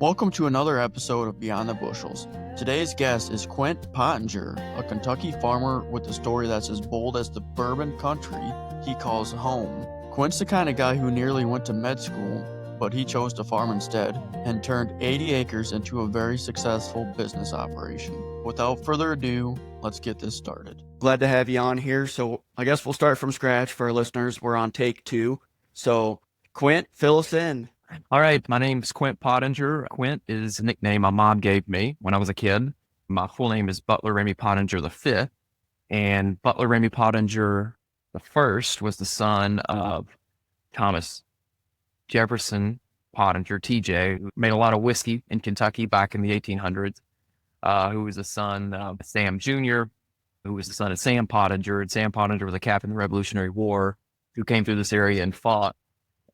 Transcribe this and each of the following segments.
Welcome to another episode of Beyond the Bushels. Today's guest is Quint Pottinger, a Kentucky farmer with a story that's as bold as the bourbon country he calls home. Quint's the kind of guy who nearly went to med school, but he chose to farm instead and turned 80 acres into a very successful business operation. Without further ado, let's get this started. Glad to have you on here. So I guess we'll start from scratch for our listeners. We're on take 2. So Quint, fill us in. All right. My name's Quint Pottinger. Quint is a nickname my mom gave me when I was a kid. My full name is Butler Ramey Pottinger V. And Butler Ramey Pottinger I was the son of Thomas Jefferson Pottinger, TJ, who made a lot of whiskey in Kentucky back in the 1800s, who was the son of Sam Jr., who was the son of Sam Pottinger. And Sam Pottinger was a captain in the Revolutionary War who came through this area and fought,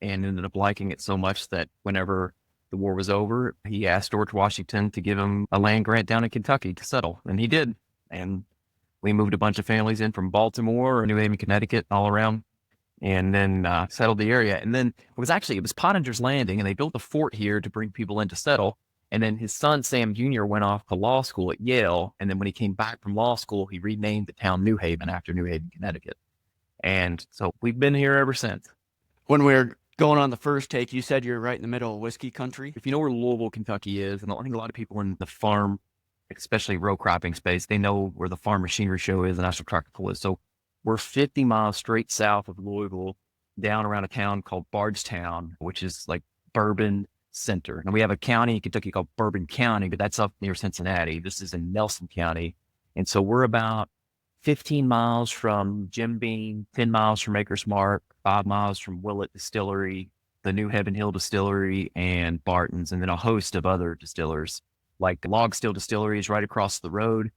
and ended up liking it so much that whenever the war was over, he asked George Washington to give him a land grant down in Kentucky to settle. And he did. And we moved a bunch of families in from Baltimore, New Haven, Connecticut, all around, and then settled the area. And then it was Pottinger's Landing, and they built a fort here to bring people in to settle. And then his son, Sam Jr., went off to law school at Yale. And then when he came back from law school, he renamed the town New Haven after New Haven, Connecticut. And so we've been here ever since. When we're going on the first take, you said you're right in the middle of whiskey country. If you know where Louisville, Kentucky is, and I think a lot of people in the farm, especially row cropping space, they know where the Farm Machinery Show is and National Tractor Pull is. So we're 50 miles straight south of Louisville, down around a town called Bardstown, which is like Bourbon Center. And we have a county in Kentucky called Bourbon County, but that's up near Cincinnati. This is in Nelson County. And so we're about 15 miles from Jim Beam, 10 miles from Acres Mark, 5 miles from Willett Distillery, the New Heaven Hill Distillery, and Barton's, and then a host of other distillers like Log Still Distillery is right across the road,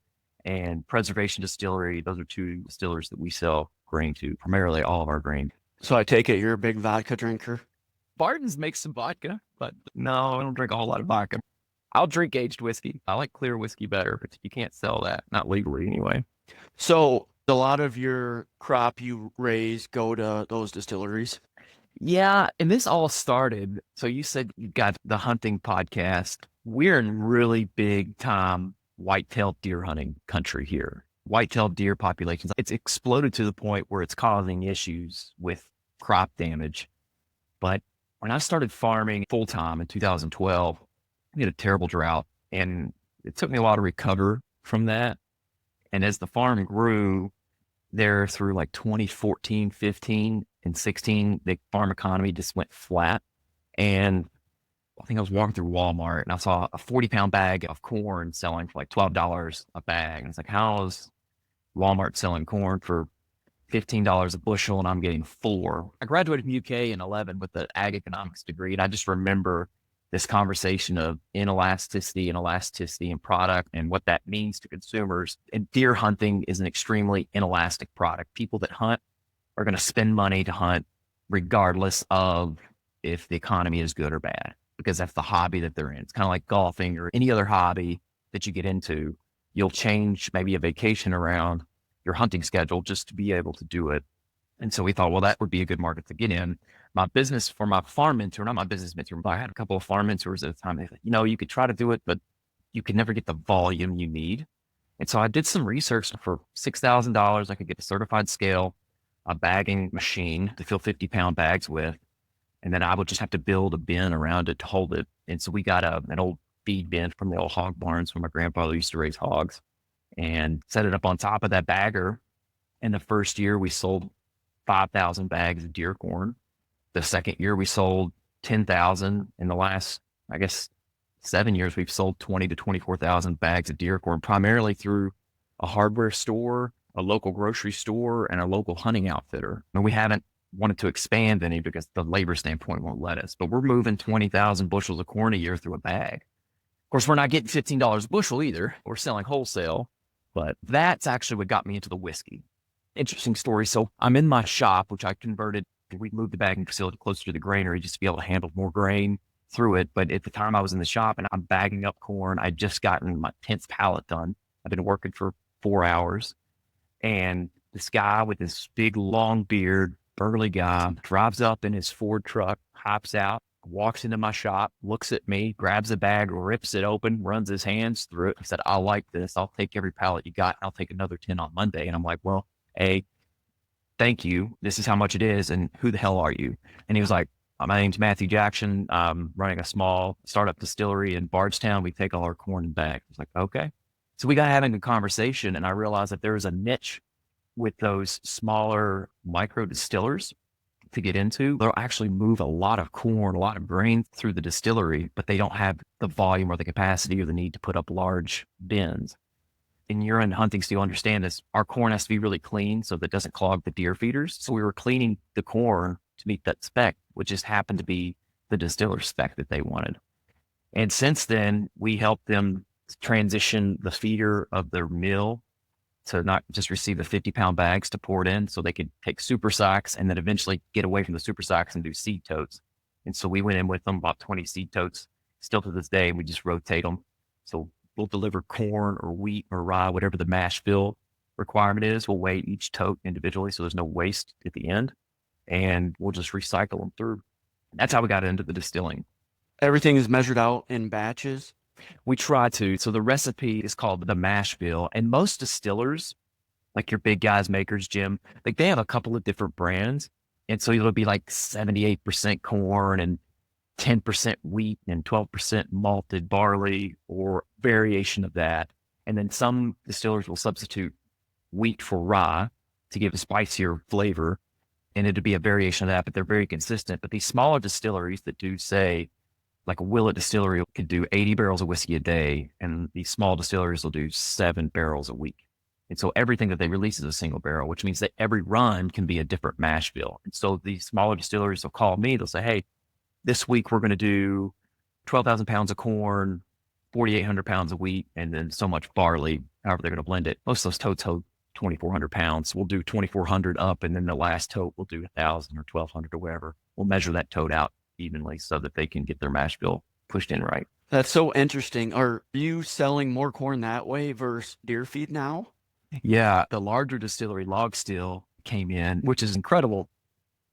and Preservation Distillery. Those are 2 distillers that we sell grain to, primarily all of our grain. So I take it you're a big vodka drinker? Barton's makes some vodka, but no, I don't drink a whole lot of vodka. I'll drink aged whiskey. I like clear whiskey better, but you can't sell that, not legally anyway. So a lot of your crop you raise go to those distilleries? Yeah, and this all started, so you said you got the hunting podcast. We're in really big time white-tailed deer hunting country here. White-tailed deer populations, it's exploded to the point where it's causing issues with crop damage. But when I started farming full-time in 2012, we had a terrible drought, and it took me a while to recover from that. And as the farm grew there through like 2014, 15, and 16, the farm economy just went flat. And I think I was walking through Walmart and I saw a 40-pound bag of corn selling for like $12 a bag. And it's like, how is Walmart selling corn for $15 a bushel and I'm getting 4? I graduated from UK in 11 with an ag economics degree. And I just remember this conversation of inelasticity in product and what that means to consumers. And deer hunting is an extremely inelastic product. People that hunt are going to spend money to hunt regardless of if the economy is good or bad, because that's the hobby that they're in. It's kind of like golfing or any other hobby that you get into. You'll change maybe a vacation around your hunting schedule just to be able to do it. And so we thought, well, that would be a good market to get in. My business for my farm mentor, not my business mentor, but I had a couple of farm mentors at the time. They said, you could try to do it, but you could never get the volume you need. And so I did some research. For $6,000, I could get a certified scale, a bagging machine to fill 50-pound bags with. And then I would just have to build a bin around it to hold it. And so we got an old feed bin from the old hog barns where my grandfather used to raise hogs, and set it up on top of that bagger. And the first year we sold 5,000 bags of deer corn. The second year we sold 10,000. In the last, 7 years, we've sold 20 to 24,000 bags of deer corn, primarily through a hardware store, a local grocery store, and a local hunting outfitter. And we haven't wanted to expand any because the labor standpoint won't let us, but we're moving 20,000 bushels of corn a year through a bag. Of course, we're not getting $15 a bushel either. We're selling wholesale, but that's actually what got me into the whiskey. Interesting story. So I'm in my shop, which I converted. We moved the bagging facility closer to the granary just to be able to handle more grain through it. But at the time I was in the shop and I'm bagging up corn, I'd just gotten my 10th pallet done. I've been working for 4 hours. And this guy with this big long beard, burly guy, drives up in his Ford truck, hops out, walks into my shop, looks at me, grabs a bag, rips it open, runs his hands through it. He said, I like this. I'll take every pallet you got. I'll take another 10 on Monday. And I'm like, well, A, thank you. This is how much it is. And who the hell are you? And he was like, my name's Matthew Jackson. I'm running a small startup distillery in Bardstown. We take all our corn in bags. I was like, okay. So we got having a conversation, and I realized that there was a niche with those smaller micro distillers to get into. They'll actually move a lot of corn, a lot of grain through the distillery, but they don't have the volume or the capacity or the need to put up large bins. And you're in hunting, so you understand this. Our corn has to be really clean so that it doesn't clog the deer feeders. So we were cleaning the corn to meet that spec, which just happened to be the distiller spec that they wanted. And since then, we helped them transition the feeder of their mill to not just receive the 50-pound bags to pour it in, so they could take super sacks and then eventually get away from the super sacks and do seed totes. And so we went in with them, about 20 seed totes. Still to this day, we just rotate them. So we'll deliver corn or wheat or rye, whatever the mash bill requirement is. We'll weigh each tote individually, so there's no waste at the end, and we'll just recycle them through. That's how we got into the distilling. Everything is measured out in batches. We try to. So the recipe is called the mash bill, and most distillers, like your big guys, makers, Jim, like they have a couple of different brands. And so it'll be like 78% corn and 10% wheat and 12% malted barley or variation of that. And then some distillers will substitute wheat for rye to give a spicier flavor. And it'd be a variation of that, but they're very consistent. But these smaller distilleries that do, say, like a Willett distillery could do 80 barrels of whiskey a day, and these small distilleries will do 7 barrels a week. And so everything that they release is a single barrel, which means that every run can be a different mash bill. And so these smaller distilleries will call me. They'll say, hey, this week we're going to do 12,000 pounds of corn, 4,800 pounds of wheat, and then so much barley, however they're going to blend it. Most of those totes hold 2,400 pounds. We'll do 2,400 up, and then the last tote we'll do 1,000 or 1,200 or whatever. We'll measure that tote out evenly so that they can get their mash bill pushed in right. That's so interesting. Are you selling more corn that way versus deer feed now? Yeah, the larger distillery, Log Still, came in, which is incredible.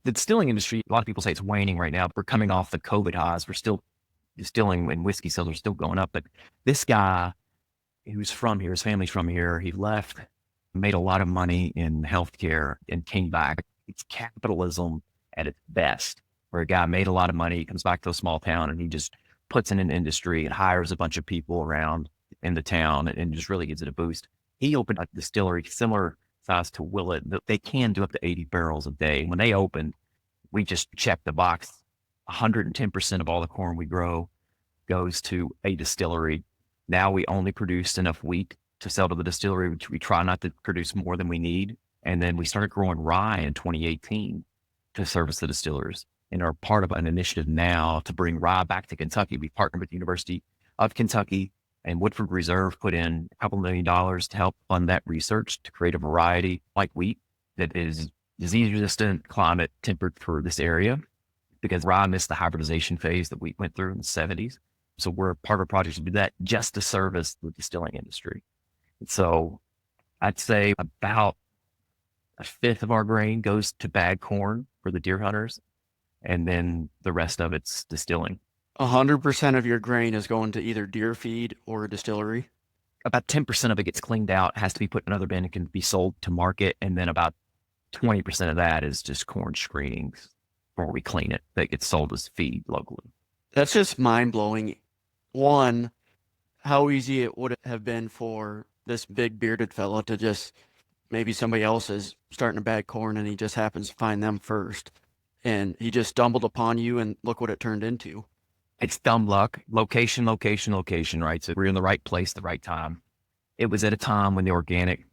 The distilling industry, a lot of people say it's waning right now. We're coming off the COVID highs. We're still distilling, and whiskey sales are still going up. But this guy who's from here, his family's from here, he left, made a lot of money in healthcare and came back. It's capitalism at its best, where a guy made a lot of money, he comes back to a small town, and he just puts in an industry and hires a bunch of people around in the town and just really gives it a boost. He opened a distillery similar size to Willett. They can do up to 80 barrels a day. When they opened, we just checked the box. 110% of all the corn we grow goes to a distillery. Now we only produce enough wheat to sell to the distillery, which we try not to produce more than we need. And then we started growing rye in 2018 to service the distillers, and are part of an initiative now to bring rye back to Kentucky. We partnered with the University of Kentucky, and Woodford Reserve put in a couple $1 million to help fund that research to create a variety like wheat that is disease resistant, climate tempered for this area, because rye missed the hybridization phase that we went through in the 70s. So we're part of a project to do that just to service the distilling industry. And so I'd say about a fifth of our grain goes to bag corn for the deer hunters, and then the rest of it's distilling. 100% of your grain is going to either deer feed or a distillery? About 10% of it gets cleaned out, has to be put in another bin and can be sold to market. And then about 20% of that is just corn screenings before we clean it that gets sold as feed locally. That's just mind-blowing. One, how easy it would have been for this big bearded fella to just, maybe somebody else is starting to bag corn and he just happens to find them first. And he just stumbled upon you, and look what it turned into. It's dumb luck, location, right? So we're in the right place, the right time. It was at a time when the organic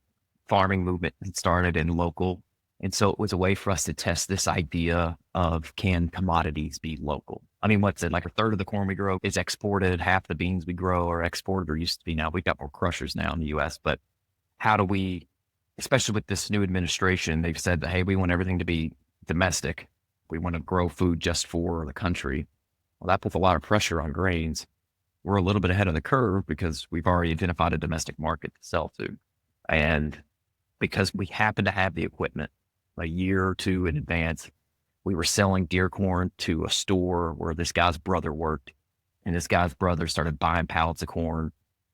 farming movement had started and local. And so it was a way for us to test this idea of, can commodities be local? I mean, what's it, like a third of the corn we grow is exported, half the beans we grow are exported, or used to be. Now we've got more crushers now in the US, but how do we, especially with this new administration, they've said that, hey, we want everything to be domestic. We want to grow food just for the country. Well, that puts a lot of pressure on grains. We're a little bit ahead of the curve because we've already identified a domestic market to sell to. And because we happen to have the equipment a year or two in advance, We were selling deer corn to a store where this guy's brother worked. And this guy's brother started buying pallets of corn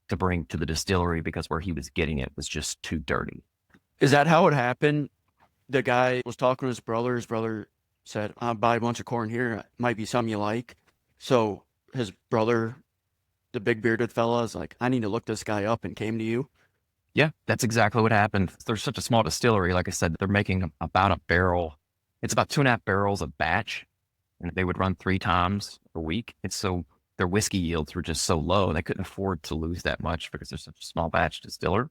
to bring to the distillery because where he was getting it was just too dirty. Is that how it happened? The guy was talking to his brother. His brother said, I'll buy a bunch of corn here. It might be something you like. So his brother, the big bearded fella, is like, I need to look this guy up, and came to you. Yeah, that's exactly what happened. There's such a small distillery. Like I said, they're making about a barrel. It's about 2.5 barrels a batch, and they would run 3 times a week. And so their whiskey yields were just so low. They couldn't afford to lose that much because they're such a small batch distiller.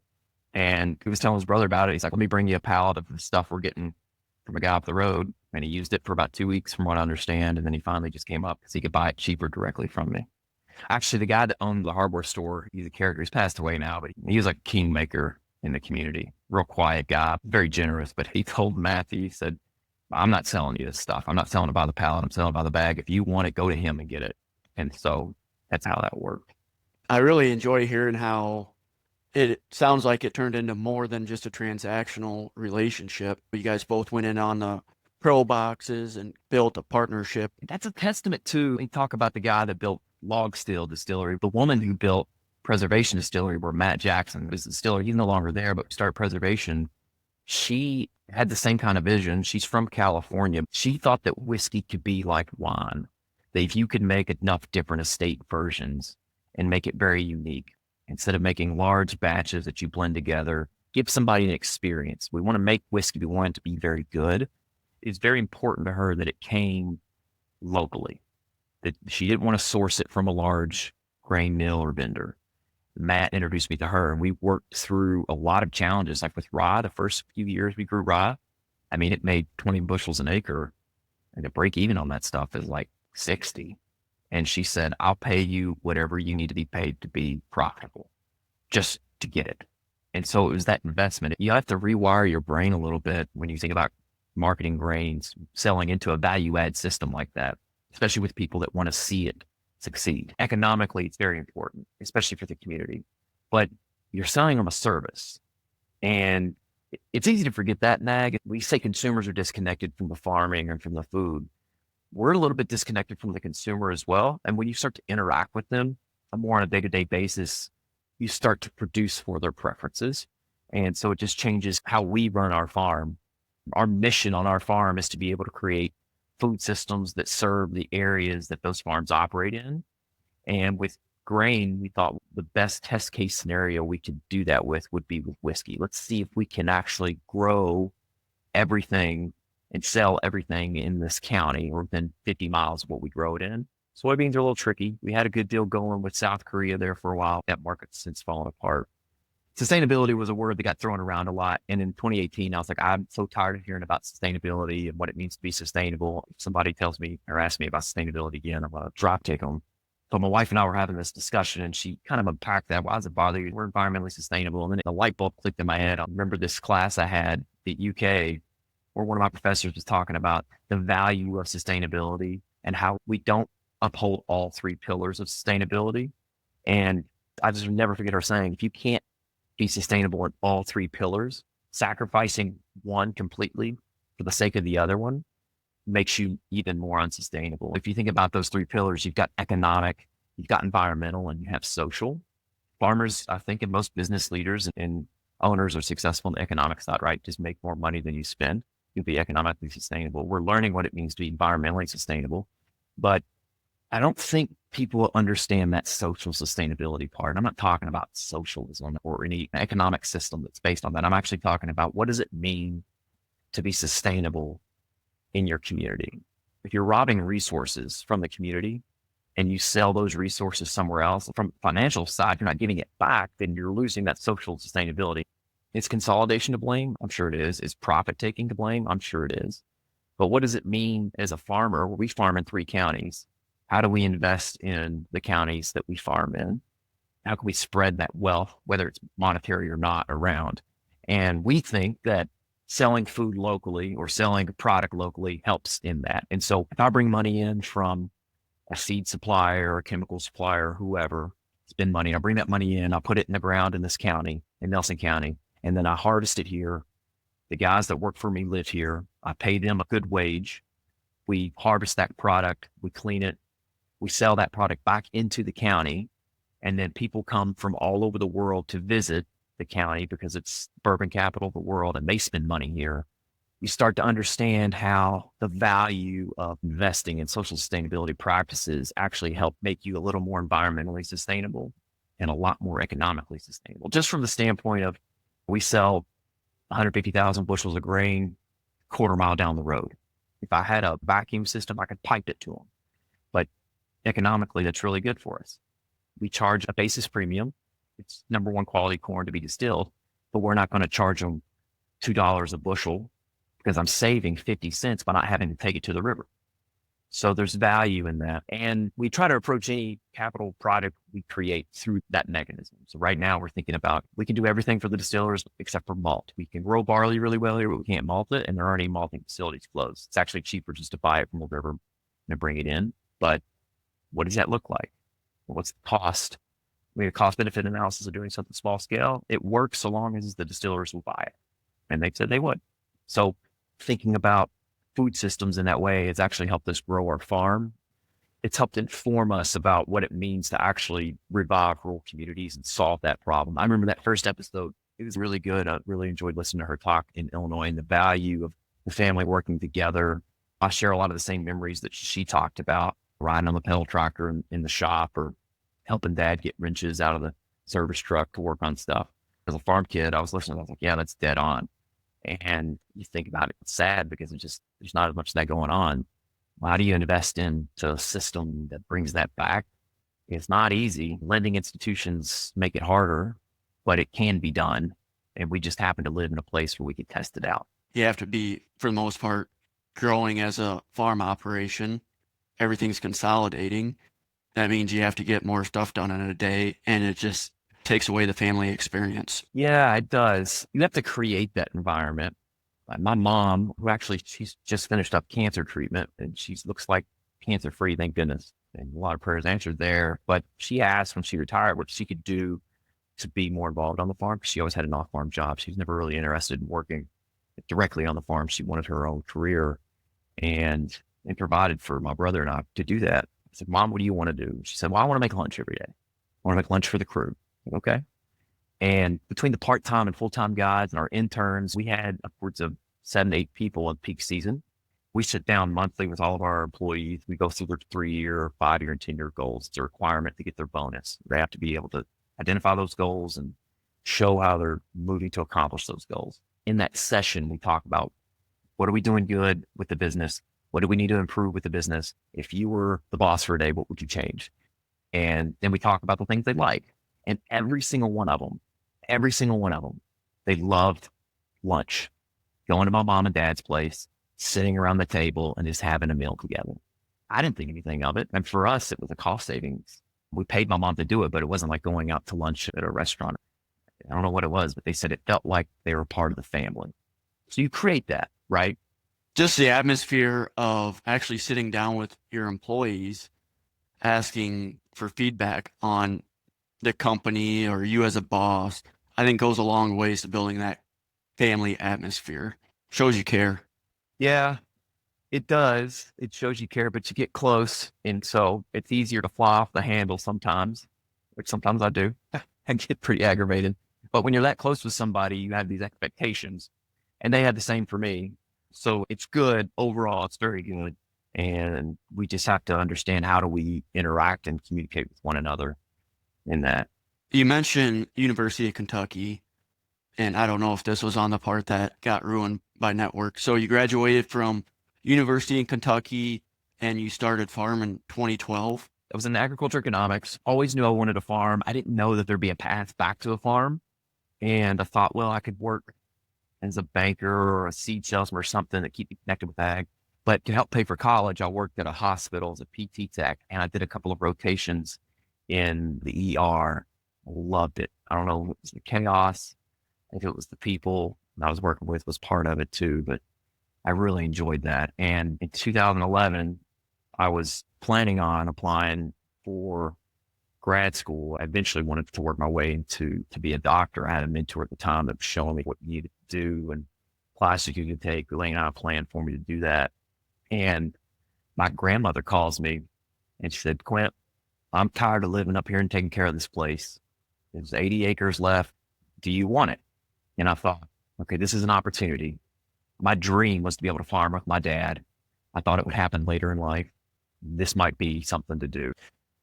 And he was telling his brother about it. He's like, let me bring you a pallet of the stuff we're getting from a guy up the road. And he used it for about 2 weeks from what I understand. And then he finally just came up because he could buy it cheaper directly from me. Actually, the guy that owned the hardware store, he's a character. He's passed away now, but he was like a kingmaker in the community. Real quiet guy, very generous. But he told Matthew, he said, I'm not selling you this stuff. I'm not selling it by the pallet. I'm selling it by the bag. If you want it, go to him and get it. And so that's how that worked. I really enjoy hearing how it sounds like it turned into more than just a transactional relationship. You guys both went in on the pro boxes and built a partnership. That's a testament to, we talk about the guy that built Log Still Distillery, the woman who built Preservation Distillery, where Matt Jackson was the distiller. He's no longer there, but started Preservation. She had the same kind of vision. She's from California. She thought that whiskey could be like wine, that if you could make enough different estate versions and make it very unique, instead of making large batches that you blend together, give somebody an experience. We want to make whiskey. We want it to be very good. It's very important to her that it came locally, that she didn't want to source it from a large grain mill or vendor. Matt introduced me to her, and we worked through a lot of challenges. Like with rye, the first few years we grew rye, I mean, it made 20 bushels an acre, and the break even on that stuff is like 60. And she said, I'll pay you whatever you need to be paid to be profitable, just to get it. And so it was that investment. You have to rewire your brain a little bit when you think about marketing grains, selling into a value add system like that, especially with people that want to see it succeed. Economically, it's very important, especially for the community. But you're selling them a service. And it's easy to forget that, Nag. We say consumers are disconnected from the farming and from the food. We're a little bit disconnected from the consumer as well. And when you start to interact with them more on a day-to-day basis, you start to produce for their preferences. And so it just changes how we run our farm. Our mission on our farm is to be able to create food systems that serve the areas that those farms operate in. And with grain, we thought the best test case scenario we could do that with would be with whiskey. Let's see if we can actually grow everything and sell everything in this county or within 50 miles of what we grow it in. Soybeans are a little tricky. We had a good deal going with South Korea there for a while. That market's since fallen apart. Sustainability was a word that got thrown around a lot. And in 2018, I was like, I'm so tired of hearing about sustainability and what it means to be sustainable. If somebody tells me or asks me about sustainability again, I'm going to drop kick them. So my wife and I were having this discussion, and she kind of unpacked that. Why does it bother you? We're environmentally sustainable. And then the light bulb clicked in my head. I remember this class I had at UK where one of my professors was talking about the value of sustainability and how we don't uphold all 3 pillars of sustainability. And I just never forget her saying, if you can't be sustainable in all 3 pillars, sacrificing one completely for the sake of the other one makes you even more unsustainable. If you think about those 3 pillars, you've got economic, you've got environmental, and you have social. Farmers, I think, and most business leaders and owners are successful on the economic side, right? Just make more money than you spend. You'll be economically sustainable. We're learning what it means to be environmentally sustainable, but I don't think people understand that social sustainability part. I'm not talking about socialism or any economic system that's based on that. I'm actually talking about what does it mean to be sustainable in your community? If you're robbing resources from the community and you sell those resources somewhere else, from the financial side, you're not getting it back, then you're losing that social sustainability. Is consolidation to blame? I'm sure it is. Is profit taking to blame? I'm sure it is. But what does it mean as a farmer? We farm in 3 counties. How do we invest in the counties that we farm in? How can we spread that wealth, whether it's monetary or not, around? And we think that selling food locally or selling a product locally helps in that. And so if I bring money in from a seed supplier or a chemical supplier, whoever, spend money, I bring that money in, I put it in the ground in this county, in Nelson County, and then I harvest it here. The guys that work for me live here. I pay them a good wage. We harvest that product, we clean it, we sell that product back into the county. And then people come from all over the world to visit the county because it's bourbon capital of the world and they spend money here. You start to understand how the value of investing in social sustainability practices actually help make you a little more environmentally sustainable and a lot more economically sustainable. Just from the standpoint of we sell 150,000 bushels of grain quarter mile down the road. If I had a vacuum system, I could pipe it to them. But economically, that's really good for us. We charge a basis premium. It's number one quality corn to be distilled, but we're not going to charge them $2 a bushel because I'm saving 50 cents by not having to take it to the river. So there's value in that. And we try to approach any capital product we create through that mechanism. So right now we're thinking about, we can do everything for the distillers except for malt. We can grow barley really well here, but we can't malt it. And there aren't any malting facilities closed. It's actually cheaper just to buy it from a river and bring it in. But what does that look like? What's the cost? We have a cost benefit analysis of doing something small scale. It works so long as the distillers will buy it. And they said they would. So thinking about food systems in that way has actually helped us grow our farm. It's helped inform us about what it means to actually revive rural communities and solve that problem. I remember that first episode. It was really good. I really enjoyed listening to her talk in Illinois and the value of the family working together. I share a lot of the same memories that she talked about, riding on the pedal tractor in the shop or helping dad get wrenches out of the service truck to work on stuff. As a farm kid, I was listening. I was like, yeah, that's dead on. And you think about it, it's sad because there's not as much of that going on. How do you invest into a system that brings that back? It's not easy. Lending institutions make it harder, but it can be done. And we just happen to live in a place where we can test it out. You have to be, for the most part, growing as a farm operation. Everything's consolidating. That means you have to get more stuff done in a day, and it just takes away the family experience. Yeah, it does. You have to create that environment. My mom, who actually, she's just finished up cancer treatment and she looks like cancer free, thank goodness. And a lot of prayers answered there. But she asked when she retired what she could do to be more involved on the farm because she always had an off farm job. She was never really interested in working directly on the farm. She wanted her own career and provided for my brother and I to do that. I said, Mom, what do you want to do? She said, well, I want to make lunch every day. I want to make lunch for the crew. Okay. And between the part-time and full-time guys and our interns, we had upwards of 7 to 8 people in peak season. We sit down monthly with all of our employees. We go through their 3-year, 5-year, and 10-year goals. It's a requirement to get their bonus. They have to be able to identify those goals and show how they're moving to accomplish those goals. In that session, we talk about what are we doing good with the business? What do we need to improve with the business? If you were the boss for a day, what would you change? And then we talk about the things they like. And every single one of them, they loved lunch, going to my mom and dad's place, sitting around the table and just having a meal together. I didn't think anything of it. And for us, it was a cost savings. We paid my mom to do it, but it wasn't like going out to lunch at a restaurant. I don't know what it was, but they said it felt like they were part of the family. So you create that, right? Just the atmosphere of actually sitting down with your employees, asking for feedback on the company or you as a boss, I think goes a long ways to building that family atmosphere. Shows you care. Yeah, it does. It shows you care, but you get close. And so it's easier to fly off the handle sometimes, which sometimes I do. I get pretty aggravated. But when you're that close with somebody, you have these expectations and they had the same for me. So it's good. Overall, it's very good. And we just have to understand how do we interact and communicate with one another in that. You mentioned University of Kentucky, and I don't know if this was on the part that got ruined by network. So you graduated from University in Kentucky and you started farm in 2012. I was in agriculture economics, always knew I wanted a farm. I didn't know that there'd be a path back to a farm. And I thought, well, I could work as a banker or a seed salesman or something that keep me connected with ag. But to help pay for college, I worked at a hospital as a PT tech, and I did a couple of rotations in the ER. I loved it. I don't know if it was the chaos, if it was the people I was working with was part of it too, but I really enjoyed that. And in 2011, I was planning on applying for grad school. I eventually wanted to work my way into to be a doctor. I had a mentor at the time that was showing me what you needed to do and classes you could take, laying out a plan for me to do that. And my grandmother calls me and she said, Quint, I'm tired of living up here and taking care of this place. There's 80 acres left. Do you want it? And I thought, okay, this is an opportunity. My dream was to be able to farm with my dad. I thought it would happen later in life. This might be something to do.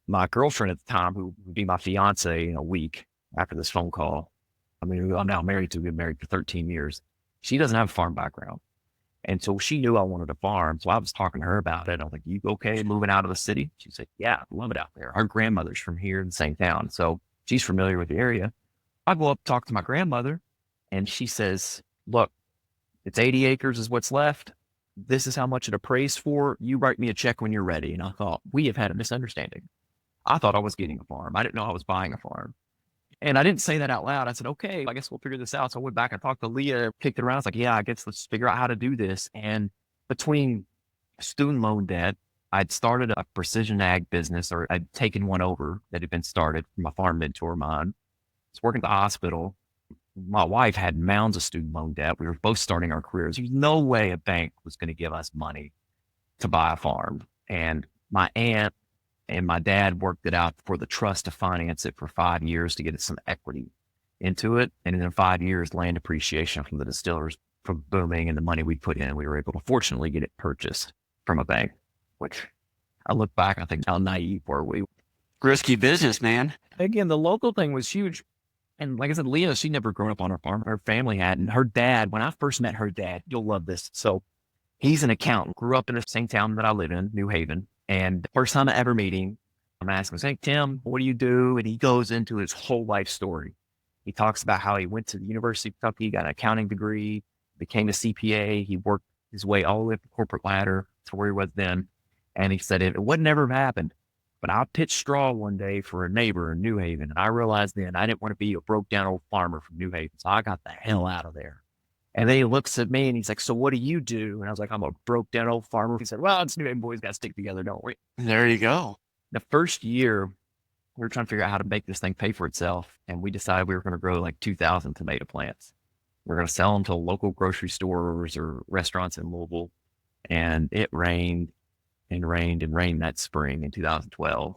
My girlfriend at the time, who would be my fiance in a week after this phone call, I mean, who I'm now married to, we've been married for 13 years. She doesn't have a farm background. And so she knew I wanted to farm. So I was talking to her about it. I was like, you okay moving out of the city? She said, yeah, I love it out there. Our grandmother's from here in the same town. So she's familiar with the area. I go up, talk to my grandmother, and she says, look, it's 80 acres is what's left. This is how much it appraised for. You write me a check when you're ready. And I thought, we have had a misunderstanding. I thought I was getting a farm. I didn't know I was buying a farm. And I didn't say that out loud. I said, okay, I guess we'll figure this out. So I went back and talked to Leah, kicked it around. I was like, yeah, I guess let's figure out how to do this. And between student loan debt, I'd started a precision ag business, or I'd taken one over that had been started from a farm mentor of mine. I was working at the hospital. My wife had mounds of student loan debt. We were both starting our careers. There's no way a bank was going to give us money to buy a farm. And my aunt and my dad worked it out for the trust to finance it for 5 years to get us some equity into it. And in 5 years, land appreciation from the distillers from booming and the money we put in, we were able to fortunately get it purchased from a bank, which I look back, I think how naive were we? Risky business, man. Again, the local thing was huge. And like I said, Leah, she never grown up on her farm. Her family had, and her dad, when I first met her dad, you'll love this. So he's an accountant, grew up in the same town that I live in, New Haven. And the first time I ever meet him, I'm asking him, hey, Tim, what do you do? And he goes into his whole life story. He talks about how he went to the University of Kentucky, got an accounting degree, became a CPA. He worked his way all the way up the corporate ladder to where he was then. And he said, it would never have happened, but I pitched straw one day for a neighbor in New Haven. And I realized then I didn't want to be a broke down old farmer from New Haven. So I got the hell out of there. And then he looks at me and he's like, so what do you do? And I was like, I'm a broke down old farmer. He said, well, it's New Haven boys got to stick together, don't we? There you go. The first year, we were trying to figure out how to make this thing pay for itself. And we decided we were going to grow like 2,000 tomato plants. We're going to sell them to local grocery stores or restaurants in Louisville. And it rained and rained and rained that spring in 2012.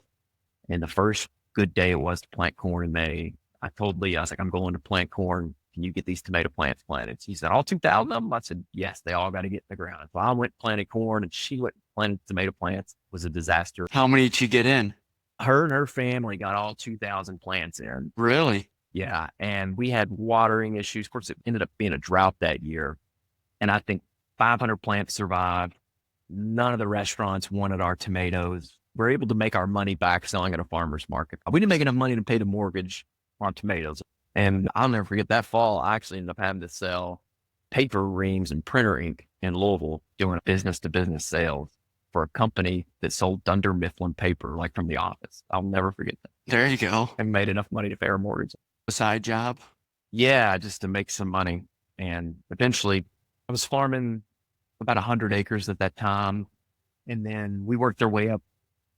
And the first good day it was to plant corn in May, I told Lee, I was like, I'm going to plant corn. Can you get these tomato plants planted? She said, all 2,000 of them? I said, yes, they all got to get in the ground. So I went and planted corn and she went and planted tomato plants. It was a disaster. How many did you get in? Her and her family got all 2,000 plants in. Really? Yeah. And we had watering issues. Of course, it ended up being a drought that year. And I think 500 plants survived. None of the restaurants wanted our tomatoes. We're able to make our money back selling at a farmer's market. We didn't make enough money to pay the mortgage on tomatoes. And I'll never forget that fall. I actually ended up having to sell paper reams and printer ink in Louisville, doing business to business sales for a company that sold Dunder Mifflin paper, like from The Office. I'll never forget that. There you go. And made enough money to pay our mortgage. A side job? Yeah, just to make some money. And eventually I was farming about 100 acres at that time. And then we worked our way up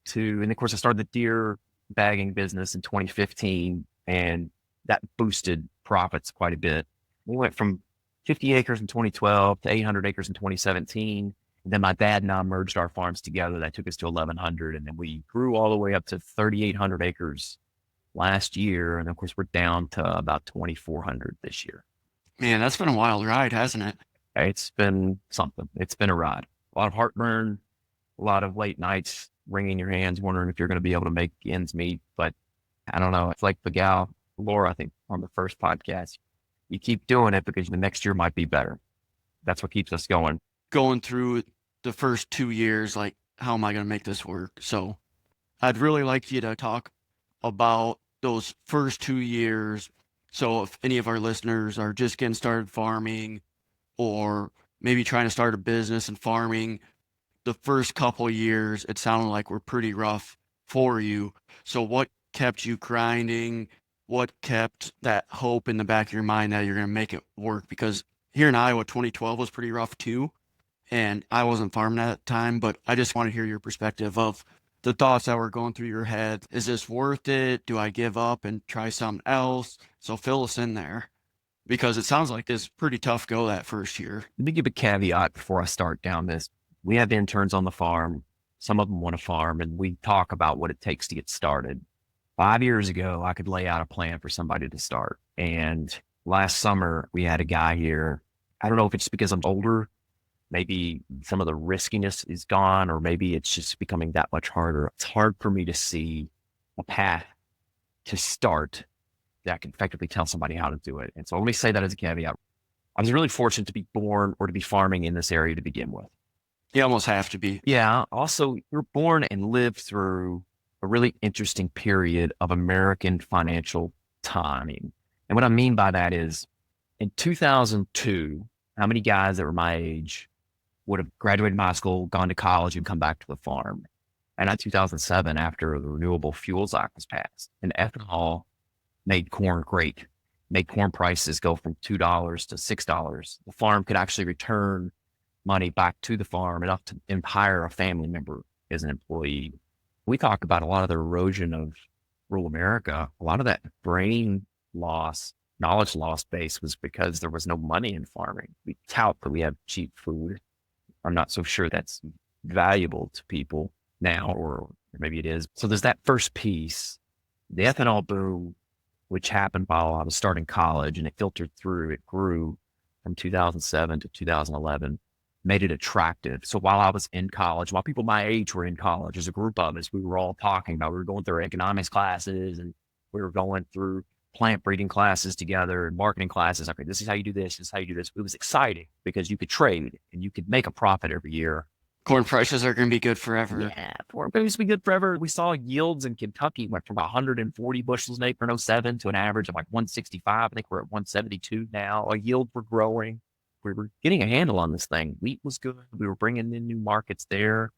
to, and of course I started the deer bagging business in 2015, and that boosted profits quite a bit. We went from 50 acres in 2012 to 800 acres in 2017. And then my dad and I merged our farms together. That took us to 1,100. And then we grew all the way up to 3,800 acres last year. And of course, we're down to about 2,400 this year. Man, that's been a wild ride, hasn't it? It's been something. It's been a ride. A lot of heartburn, a lot of late nights, wringing your hands, wondering if you're going to be able to make ends meet. But I don't know. It's like the gal, Laura, I think on the first podcast, you keep doing it because the next year might be better. That's what keeps us going. Going through the first 2 years, like, how am I going to make this work? So I'd really like you to talk about those first 2 years. So if any of our listeners are just getting started farming or maybe trying to start a business in farming, the first couple of years, it sounded like were pretty rough for you. So what kept you grinding? What kept that hope in the back of your mind that you're going to make it work? Because here in Iowa, 2012 was pretty rough too. And I wasn't farming at that time, but I just want to hear your perspective of the thoughts that were going through your head. Is this worth it? Do I give up and try something else? So fill us in there, because it sounds like this pretty tough go that first year. Let me give a caveat before I start down this. We have interns on the farm. Some of them want to farm, and we talk about what it takes to get started. 5 years ago, I could lay out a plan for somebody to start. And last summer, we had a guy here. I don't know if it's because I'm older, maybe some of the riskiness is gone, or maybe it's just becoming that much harder. It's hard for me to see a path to start that can effectively tell somebody how to do it. And so let me say that as a caveat. I was really fortunate to be born or to be farming in this area to begin with. You almost have to be. Yeah. Also, you're born and lived through a really interesting period of American financial timing. And what I mean by that is in 2002, how many guys that were my age would have graduated high school, gone to college, and come back to the farm? And in 2007, after the Renewable Fuels Act was passed, and ethanol made corn great, made corn prices go from $2 to $6. The farm could actually return money back to the farm enough to hire a family member as an employee. We talk about a lot of the erosion of rural America. A lot of that brain loss, knowledge loss base was because there was no money in farming. We tout that we have cheap food. I'm not so sure that's valuable to people now, or maybe it is. So there's that first piece, the ethanol boom, which happened while I was starting college, and it filtered through. It grew from 2007 to 2011, made it attractive. So while I was in college, while people my age were in college, as a group of us, we were all talking about, we were going through economics classes, and we were going through plant breeding classes together and marketing classes. Okay, this is how you do this. This is how you do this. It was exciting because you could trade and you could make a profit every year. Corn prices are going to be good forever. Yeah, corn prices be good forever. We saw yields in Kentucky went from 140 bushels an acre in 07 to an average of like 165. I think we're at 172 now. Our yields were growing. We were getting a handle on this thing. Wheat was good. We were bringing in new markets there.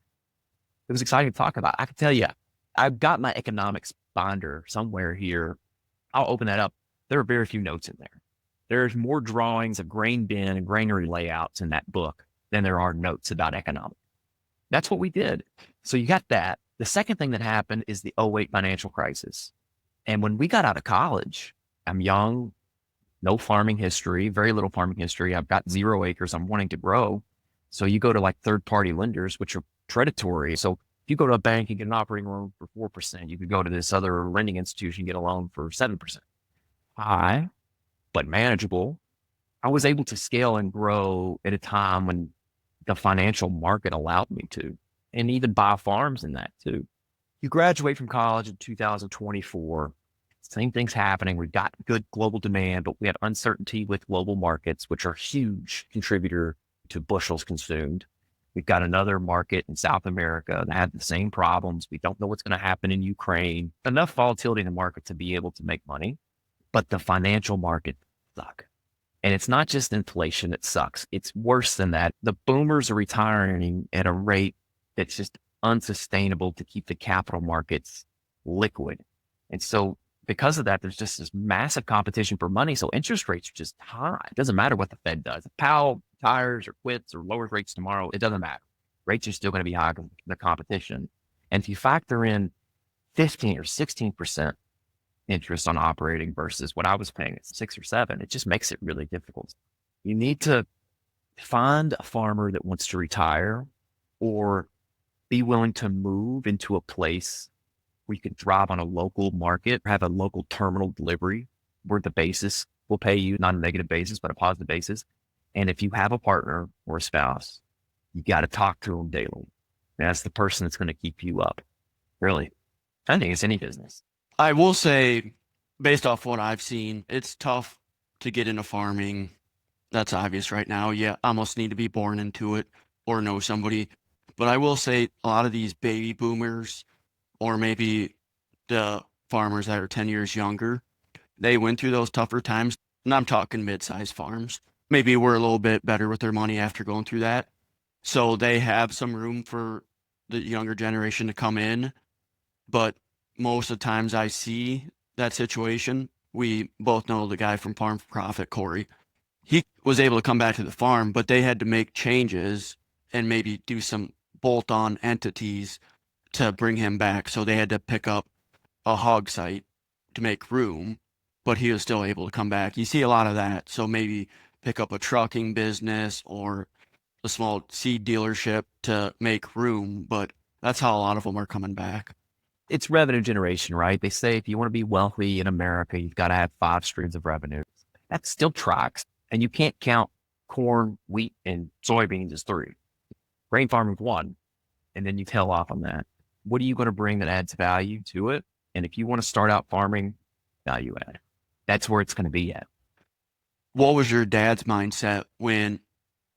It was exciting to talk about. I can tell you, I've got my economics binder somewhere here. I'll open that up. There are very few notes in there. There's more drawings of grain bin and granary layouts in that book than there are notes about economics. That's what we did. So you got that. The second thing that happened is the '08 financial crisis. And when we got out of college, I'm young, no farming history, very little farming history. I've got 0 acres. I'm wanting to grow. So you go to like third-party lenders, which are predatory. So if you go to a bank and get an operating loan for 4%, you could go to this other lending institution and get a loan for 7%. High, but manageable. I was able to scale and grow at a time when the financial market allowed me to, and even buy farms in that too. You graduate from college in 2024, same thing's happening. We've got good global demand, but we have uncertainty with global markets, which are a huge contributor to bushels consumed. We've got another market in South America that had the same problems. We don't know what's going to happen in Ukraine. Enough volatility in the market to be able to make money, but the financial market sucks. And it's not just inflation that sucks. It's worse than that. The boomers are retiring at a rate that's just unsustainable to keep the capital markets liquid. And so because of that, there's just this massive competition for money. So interest rates are just high. It doesn't matter what the Fed does. If Powell retires or quits or lowers rates tomorrow, it doesn't matter. Rates are still going to be high because of the competition. And if you factor in 15 or 16% interest on operating versus what I was paying at 6 or 7, it just makes it really difficult. You need to find a farmer that wants to retire or be willing to move into a place where you can drive on a local market, have a local terminal delivery where the basis will pay you, not a negative basis, but a positive basis. And if you have a partner or a spouse, you got to talk to them daily. That's the person that's going to keep you up. Really. I think it's any business. I will say, based off what I've seen, it's tough to get into farming. That's obvious right now. You almost need to be born into it or know somebody. But I will say a lot of these baby boomers, or maybe the farmers that are 10 years younger, they went through those tougher times. And I'm talking mid-sized farms. Maybe we're a little bit better with their money after going through that. So they have some room for the younger generation to come in. But most of the times I see that situation, we both know the guy from Farm for Profit, Corey. He was able to come back to the farm, but they had to make changes and maybe do some bolt-on entities to bring him back. So they had to pick up a hog site to make room, but he was still able to come back. You see a lot of that. So maybe pick up a trucking business or a small seed dealership to make room. But That's how a lot of them are coming back. It's revenue generation, right? They say if you want to be wealthy in America, you've got to have 5 streams of revenue. That still tracks. And you can't count corn, wheat, and soybeans as 3. Grain farming is 1. And then you tail off on that. What are you going to bring that adds value to it? And if you want to start out farming, value add. That's where it's going to be at. What was your dad's mindset when,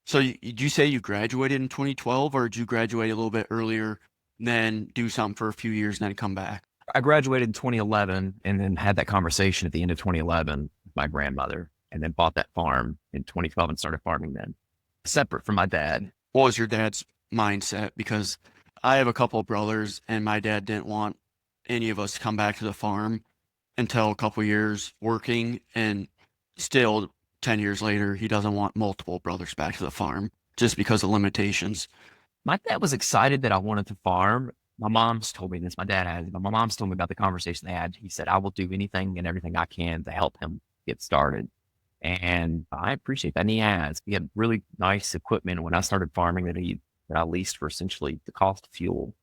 so did you say you graduated in 2012 or did you graduate a little bit earlier, then do something for a few years and then come back? I graduated in 2011 and then had that conversation at the end of 2011 with my grandmother and then bought that farm in 2012 and started farming then, separate from my dad. What was your dad's mindset? Because I have a couple of brothers and my dad didn't want any of us to come back to the farm until a couple of years working, and still 10 years later, he doesn't want multiple brothers back to the farm just because of limitations. My dad was excited that I wanted to farm. My mom's told me this. My dad has, but my mom's told me about the conversation they had. He said, I will do anything and everything I can to help him get started. And I appreciate that. And he has. He had really nice equipment when I started farming that I leased for essentially the cost of fuel.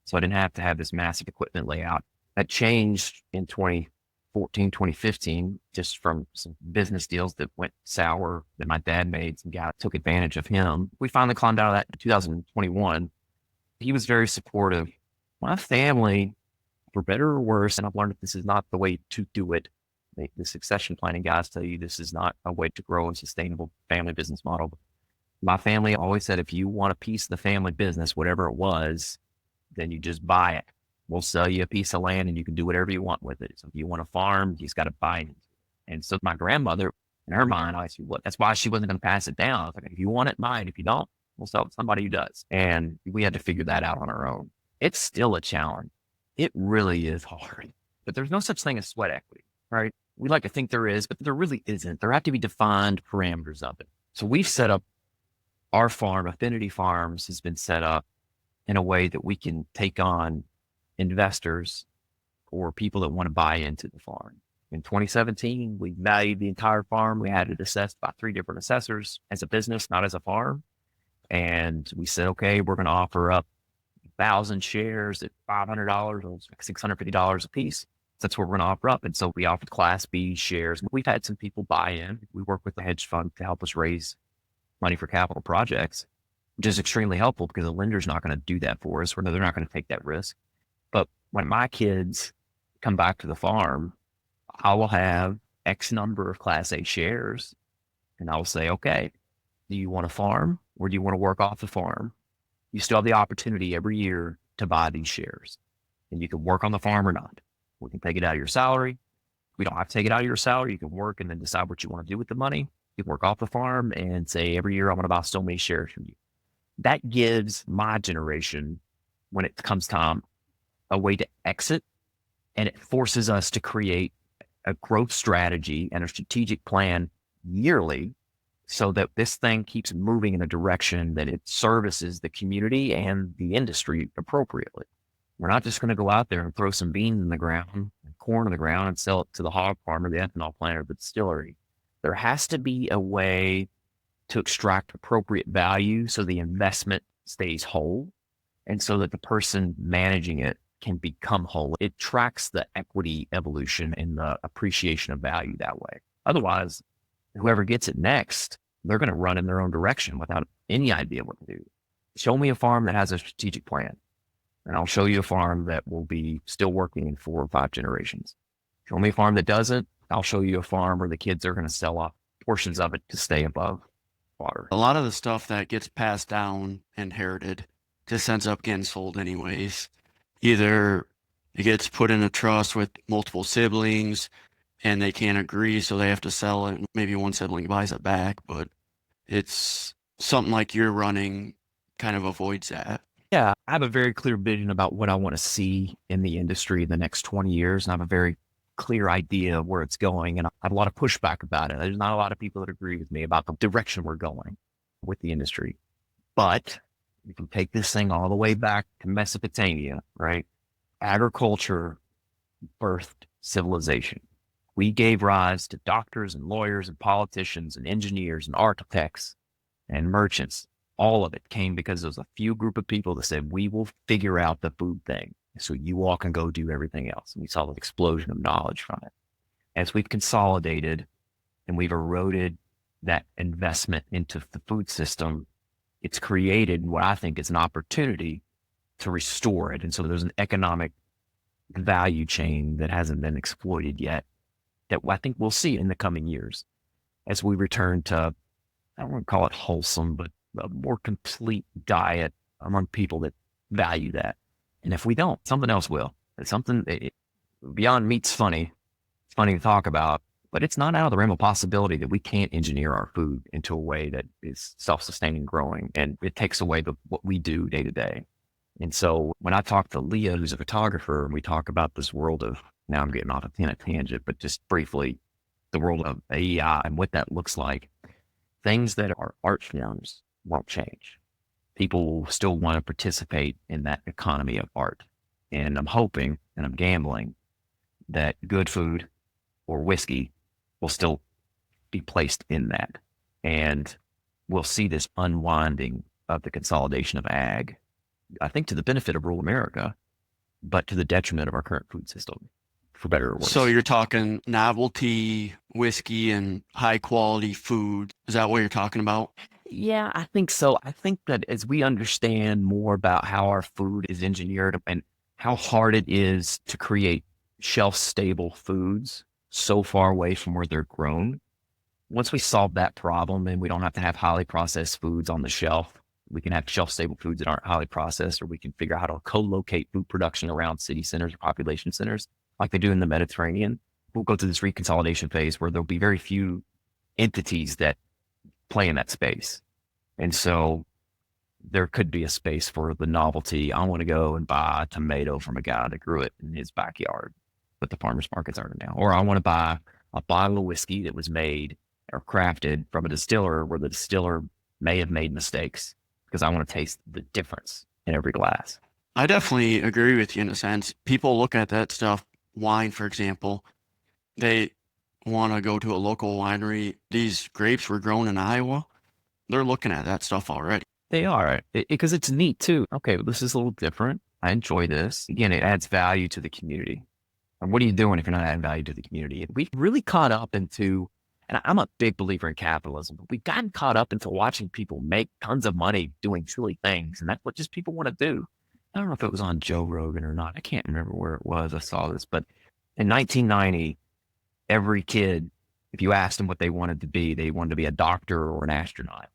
So I didn't have to have this massive equipment layout. That changed in 2014, 2015, just from some business deals that went sour that my dad made. Some guy took advantage of him. We finally climbed out of that in 2021. He was very supportive. My family, for better or worse, and I've learned that this is not the way to do it. The succession planning guys tell you this is not a way to grow a sustainable family business model. My family always said, if you want a piece of the family business, whatever it was, then you just buy it. We'll sell you a piece of land and you can do whatever you want with it. So if you want a farm, you just got to buy it. And so my grandmother, in her mind, I said, well, that's why she wasn't going to pass it down. I was like, if you want it, buy it. If you don't, we'll sell it to somebody who does. And we had to figure that out on our own. It's still a challenge. It really is hard, but there's no such thing as sweat equity, right? We like to think there is, but there really isn't. There have to be defined parameters of it. So we've set up our farm, Affinity Farms, has been set up in a way that we can take on investors or people that want to buy into the farm. In 2017, we valued the entire farm. We had it assessed by 3 different assessors as a business, not as a farm. And we said, okay, we're going to offer up 1,000 shares at $500 or $650 a piece. That's what we're going to offer up. And so we offered Class B shares. We've had some people buy in. We work with the hedge fund to help us raise money for capital projects, which is extremely helpful because the lender's not going to do that for us. They're not going to take that risk. But when my kids come back to the farm, I will have X number of Class A shares. And I will say, okay, do you want a farm or do you want to work off the farm? You still have the opportunity every year to buy these shares. And you can work on the farm or not. We can take it out of your salary. We don't have to take it out of your salary. You can work and then decide what you want to do with the money. You can work off the farm and say, every year I'm going to buy so many shares from you. That gives my generation, when it comes time, a way to exit. And it forces us to create a growth strategy and a strategic plan yearly so that this thing keeps moving in a direction that it services the community and the industry appropriately. We're not just going to go out there and throw some beans in the ground, and corn in the ground, and sell it to the hog farmer, the ethanol plant, or the distillery. There has to be a way to extract appropriate value so the investment stays whole and so that the person managing it can become whole. It tracks the equity evolution and the appreciation of value that way. Otherwise, whoever gets it next, they're going to run in their own direction without any idea what to do. Show me a farm that has a strategic plan, and I'll show you a farm that will be still working in 4 or 5 generations. Show me a farm that doesn't, I'll show you a farm where the kids are going to sell off portions of it to stay above water. A lot of the stuff that gets passed down, inherited, just ends up getting sold anyways. Either it gets put in a trust with multiple siblings and they can't agree, so they have to sell it. Maybe one sibling buys it back, but it's something like you're running kind of avoids that. Yeah, I have a very clear vision about what I want to see in the industry in the next 20 years. And I have a very clear idea of where it's going. And I have a lot of pushback about it. There's not a lot of people that agree with me about the direction we're going with the industry. But you can take this thing all the way back to Mesopotamia, right? Agriculture birthed civilization. We gave rise to doctors and lawyers and politicians and engineers and architects and merchants. All of it came because there was a few group of people that said, we will figure out the food thing. So you all can go do everything else. And we saw the explosion of knowledge from it. As we've consolidated and we've eroded that investment into the food system, it's created what I think is an opportunity to restore it. And so there's an economic value chain that hasn't been exploited yet that I think we'll see in the coming years as we return to, I don't want to call it wholesome, but a more complete diet among people that value that. And if we don't, something else will. It's something beyond meat's funny. It's funny to talk about, but it's not out of the realm of possibility that we can't engineer our food into a way that is self-sustaining, growing, and it takes away what we do day to day. And so when I talk to Leah, who's a photographer, and we talk about this world of, now I'm getting off a tangent, but just briefly, the world of AI and what that looks like, things that are art forms won't change. People will still want to participate in that economy of art. And I'm hoping, and I'm gambling, that good food or whiskey will still be placed in that. And we'll see this unwinding of the consolidation of ag, I think to the benefit of rural America, but to the detriment of our current food system, for better or worse. So you're talking novelty whiskey and high quality food. Is that what you're talking about? Yeah, I think so. I think that as we understand more about how our food is engineered and how hard it is to create shelf-stable foods so far away from where they're grown, once we solve that problem and we don't have to have highly processed foods on the shelf, we can have shelf-stable foods that aren't highly processed, or we can figure out how to co-locate food production around city centers or population centers like they do in the Mediterranean. We'll go through this reconsolidation phase where there'll be very few entities that play in that space. And so there could be a space for the novelty. I want to go and buy a tomato from a guy that grew it in his backyard, but the farmers markets aren't now. Or I want to buy a bottle of whiskey that was made or crafted from a distiller where the distiller may have made mistakes, because I want to taste the difference in every glass. I definitely agree with you in a sense. People look at that stuff, wine, for example, they want to go to a local winery. These grapes were grown in Iowa. They're looking at that stuff already. They are, because it's neat too. Okay, well, this is a little different. I enjoy this. Again, it adds value to the community. And what are you doing if you're not adding value to the community? We've really caught up into, and I'm a big believer in capitalism, but we've gotten caught up into watching people make tons of money doing silly things. And that's what just people want to do. I don't know if it was on Joe Rogan or not. I can't remember where it was. I saw this, but in 1990, every kid, if you asked them what they wanted to be, they wanted to be a doctor or an astronaut.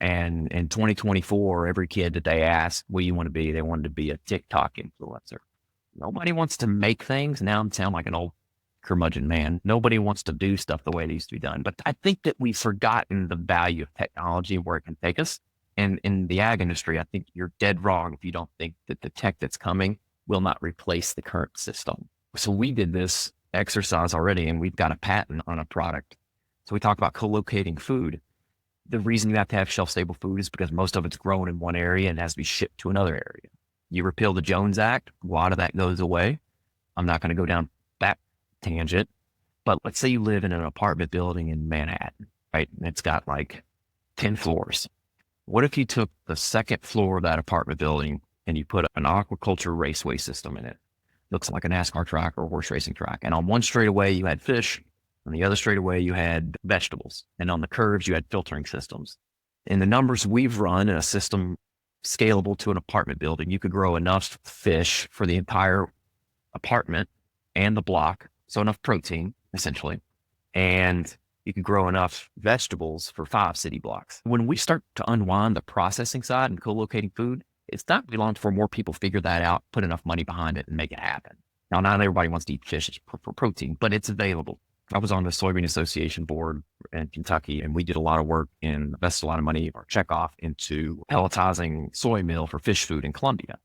And in 2024, every kid that they asked, what do you want to be? They wanted to be a TikTok influencer. Nobody wants to make things. Now I'm sounding like an old curmudgeon man. Nobody wants to do stuff the way it needs to be done. But I think that we've forgotten the value of technology and where it can take us. And in the ag industry, I think you're dead wrong if you don't think that the tech that's coming will not replace the current system. So we did this exercise already, and we've got a patent on a product. So we talk about co-locating food. The reason you have to have shelf-stable food is because most of it's grown in one area and has to be shipped to another area. You repeal the Jones Act, a lot of that goes away. I'm not going to go down that tangent, but let's say you live in an apartment building in Manhattan, right? And it's got like 10 floors. What if you took the second floor of that apartment building and you put an aquaculture raceway system in it? Looks like a NASCAR track or a horse racing track. And on one straightaway, you had fish. On the other straightaway, you had vegetables. And on the curves, you had filtering systems. In the numbers we've run in a system scalable to an apartment building, you could grow enough fish for the entire apartment and the block. So enough protein, essentially. And you could grow enough vegetables for 5 city blocks. When we start to unwind the processing side and co-locating food, it's not really long before more people figure that out, put enough money behind it, and make it happen. Now, not everybody wants to eat fish for protein, but it's available. I was on the Soybean Association board in Kentucky, and we did a lot of work and invested a lot of money or check off into pelletizing soy meal for fish food in Colombia.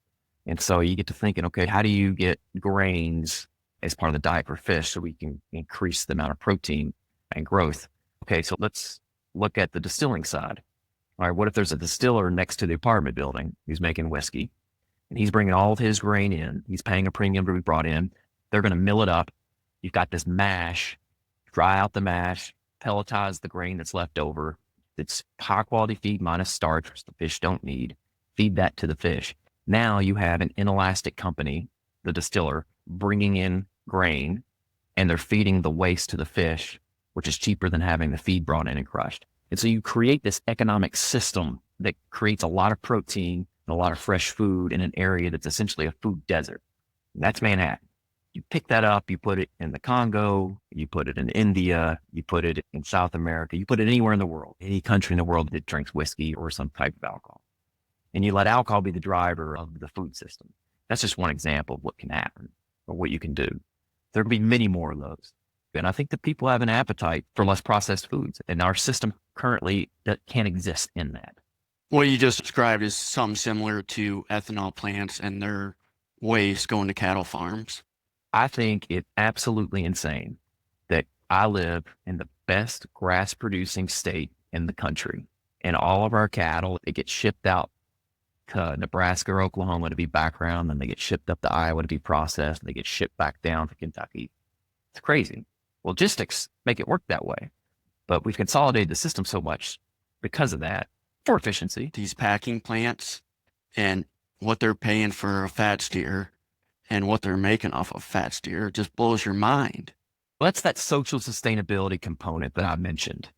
And so you get to thinking, okay, how do you get grains as part of the diet for fish so we can increase the amount of protein and growth? Okay, so let's look at the distilling side. All right, what if there's a distiller next to the apartment building who's making whiskey, and he's bringing all of his grain in. He's paying a premium to be brought in. They're going to mill it up. You've got this mash, dry out the mash, pelletize the grain that's left over, It's high quality feed minus starch, which the fish don't need. Feed that to the fish. Now you have an inelastic company, the distiller, bringing in grain, and they're feeding the waste to the fish, which is cheaper than having the feed brought in and crushed. And so you create this economic system that creates a lot of protein and a lot of fresh food in an area that's essentially a food desert. And that's Manhattan. You pick that up, you put it in the Congo, you put it in India, you put it in South America, you put it anywhere in the world, any country in the world that drinks whiskey or some type of alcohol. And you let alcohol be the driver of the food system. That's just one example of what can happen or what you can do. There'll be many more of those. And I think that people have an appetite for less processed foods, and our system currently that can't exist in that. What you just described is something similar to ethanol plants and their waste going to cattle farms. I think it's absolutely insane that I live in the best grass producing state in the country, and all of our cattle, they get shipped out to Nebraska or Oklahoma to be background, then they get shipped up to Iowa to be processed, and they get shipped back down to Kentucky. It's crazy. Logistics make it work that way, but we've consolidated the system so much because of that for efficiency. These packing plants and what they're paying for a fat steer and what they're making off of fat steer just blows your mind. Well, that's that social sustainability component that I mentioned.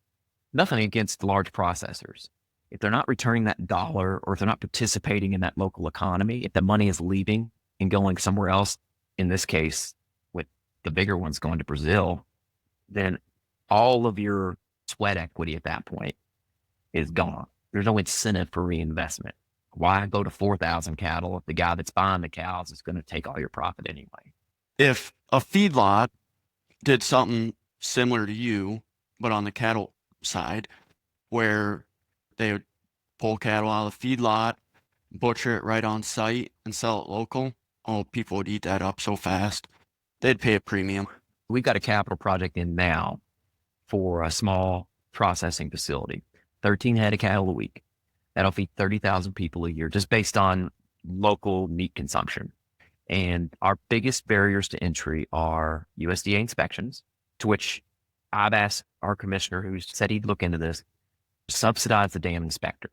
Nothing against large processors. If they're not returning that dollar, or if they're not participating in that local economy, if the money is leaving and going somewhere else, in this case, with the bigger ones going to Brazil, then all of your sweat equity at that point is gone. There's no incentive for reinvestment. Why go to 4,000 cattle if the guy that's buying the cows is going to take all your profit anyway? If a feedlot did something similar to you, but on the cattle side, where they would pull cattle out of the feedlot, butcher it right on site, and sell it local, oh, people would eat that up so fast. They'd pay a premium. We've got a capital project in now for a small processing facility, 13 head of cattle a week. That'll feed 30,000 people a year, just based on local meat consumption. And our biggest barriers to entry are USDA inspections, to which I've asked our commissioner, who said he'd look into this, subsidize the damn inspector.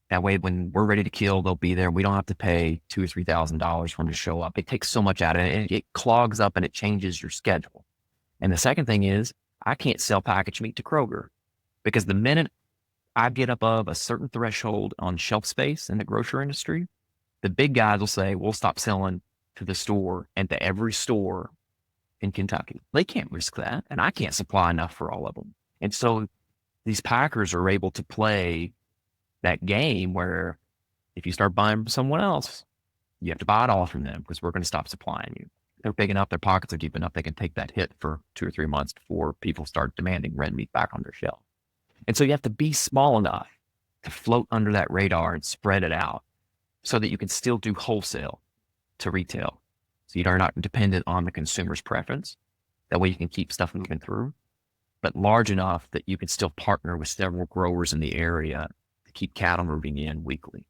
That way, when we're ready to kill, they'll be there. We don't have to pay $2,000 or $3,000 for them to show up. It takes so much out of it, and it clogs up and it changes your schedule. And the second thing is, I can't sell packaged meat to Kroger, because the minute I get above a certain threshold on shelf space in the grocery industry, the big guys will say, we'll stop selling to the store and to every store in Kentucky. They can't risk that, and I can't supply enough for all of them. And so these packers are able to play that game where if you start buying from someone else, you have to buy it all from them, because we're going to stop supplying you. They're big enough, their pockets are deep enough, they can take that hit for 2 or 3 months before people start demanding red meat back on their shelf. And so you have to be small enough to float under that radar and spread it out so that you can still do wholesale to retail. So you are not dependent on the consumer's preference. That way you can keep stuff moving through, but large enough that you can still partner with several growers in the area to keep cattle moving in weekly.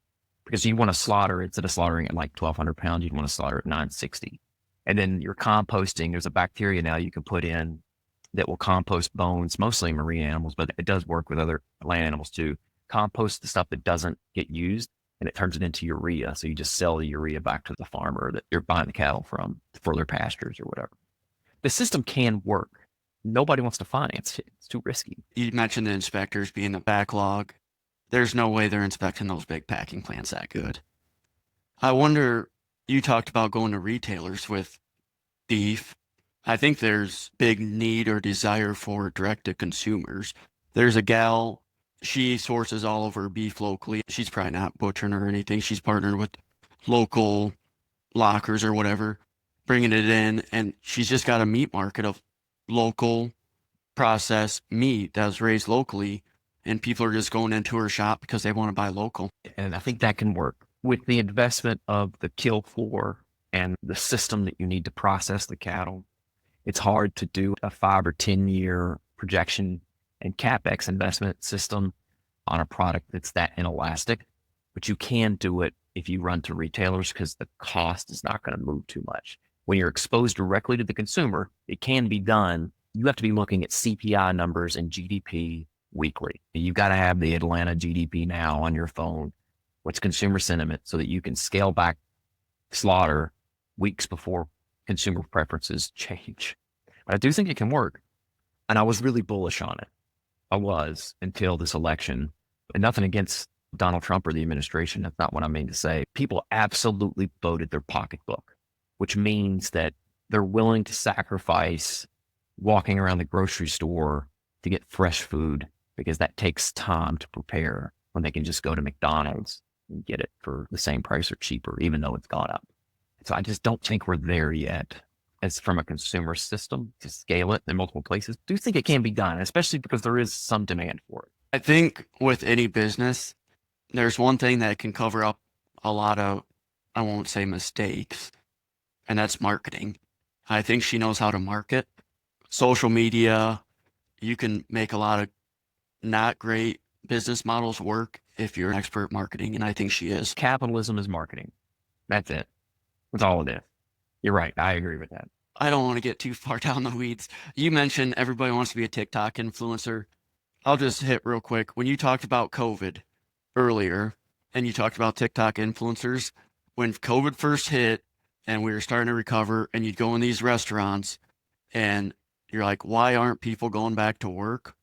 Because you want to slaughter, instead of slaughtering at like 1,200 pounds, you'd want to slaughter at 960. And then you're composting. There's a bacteria now you can put in that will compost bones, mostly marine animals, but it does work with other land animals too. Compost the stuff that doesn't get used, and it turns it into urea. So you just sell the urea back to the farmer that you're buying the cattle from for their pastures or whatever. The system can work. Nobody wants to finance it. It's too risky. You mentioned the inspectors being the backlog. There's no way they're inspecting those big packing plants that good. I wonder, you talked about going to retailers with beef. I think there's big need or desire for direct to consumers. There's a gal, she sources all of her beef locally. She's probably not butchering or anything. She's partnered with local lockers or whatever, bringing it in. And she's just got a meat market of local processed meat that was raised locally. And people are just going into her shop because they want to buy local. And I think that can work with the investment of the kill floor and the system that you need to process the cattle. It's hard to do a 5 or 10 year projection and CapEx investment system on a product that's that inelastic, but you can do it if you run to retailers, because the cost is not going to move too much. When you're exposed directly to the consumer, it can be done. You have to be looking at CPI numbers and GDP weekly. You've got to have the Atlanta GDP now on your phone. What's consumer sentiment so that you can scale back slaughter weeks before consumer preferences change. But I do think it can work. And I was really bullish on it. I was until this election. And nothing against Donald Trump or the administration. That's not what I mean to say. People absolutely voted their pocketbook, which means that they're willing to sacrifice walking around the grocery store to get fresh food because that takes time to prepare when they can just go to McDonald's and get it for the same price or cheaper, even though it's gone up. So I just don't think we're there yet as from a consumer system to scale it in multiple places. Do think it can be done, especially because there is some demand for it. I think with any business, there's one thing that can cover up a lot of, I won't say mistakes, and that's marketing. I think she knows how to market. Social media, you can make a lot of not great business models work if you're an expert marketing, and I think she is. Capitalism is marketing. That's it. That's all it is. You're right. I agree with that. I don't want to get too far down the weeds. You mentioned everybody wants to be a TikTok influencer. I'll just hit real quick. When you talked about COVID earlier and you talked about TikTok influencers, when COVID first hit and we were starting to recover and you'd go in these restaurants and you're like, why aren't people going back to work?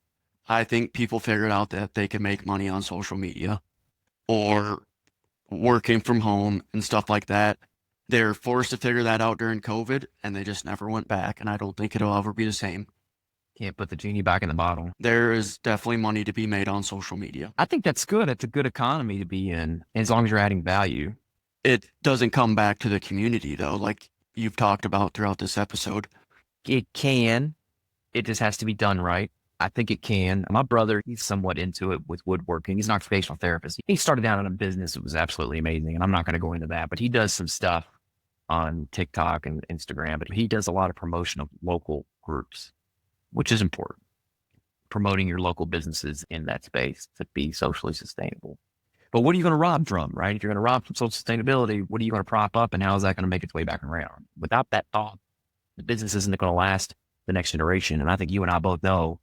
I think people figured out that they can make money on social media or working from home and stuff like that. They're forced to figure that out during COVID and they just never went back. And I don't think it'll ever be the same. Can't put the genie back in the bottle. There is definitely money to be made on social media. I think that's good. It's a good economy to be in as long as you're adding value. It doesn't come back to the community though, like you've talked about throughout this episode. It can. It just has to be done right. I think it can. My brother, he's somewhat into it with woodworking. He's an occupational therapist. He started out in a business that was absolutely amazing. And I'm not going to go into that, but he does some stuff on TikTok and Instagram, but he does a lot of promotion of local groups, which is important. Promoting your local businesses in that space to be socially sustainable. But what are you going to rob from, right? If you're going to rob from social sustainability, what are you going to prop up and how is that going to make its way back around? Without that thought, the business isn't going to last the next generation. And I think you and I both know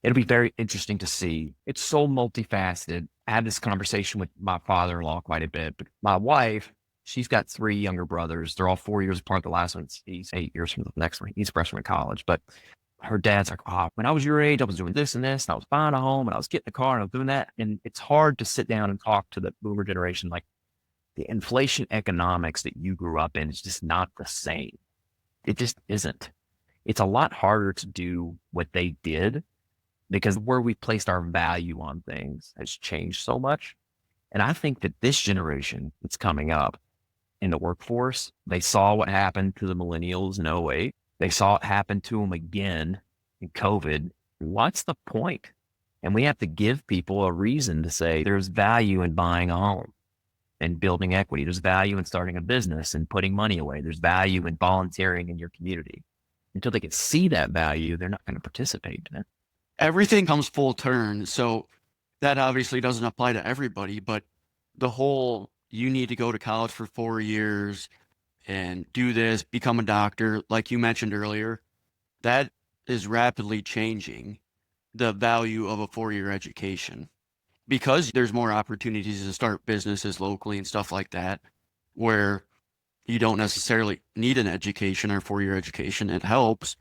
it'll be very interesting to see. It's so multifaceted. I had this conversation with my father-in-law quite a bit. But my wife, she's got 3 younger brothers. They're all 4 years apart. The last one's he's 8 years from the next one. He's a freshman in college. But her dad's like, oh, when I was your age, I was doing this and this, and I was buying a home, and I was getting a car, and I was doing that. And it's hard to sit down and talk to the boomer generation. Like the inflation economics that you grew up in is just not the same. It just isn't. It's a lot harder to do what they did because where we placed our value on things has changed so much. And I think that this generation that's coming up in the workforce, they saw what happened to the millennials in '08. They saw it happen to them again in COVID. What's the point? And we have to give people a reason to say there's value in buying a home and building equity. There's value in starting a business and putting money away. There's value in volunteering in your community. Until they can see that value, they're not going to participate in it. Everything comes full turn. So that obviously doesn't apply to everybody, but the whole, you need to go to college for 4 years and do this, become a doctor, like you mentioned earlier, that is rapidly changing the value of a 4-year education because there's more opportunities to start businesses locally and stuff like that, where you don't necessarily need an education or 4-year education. It helps,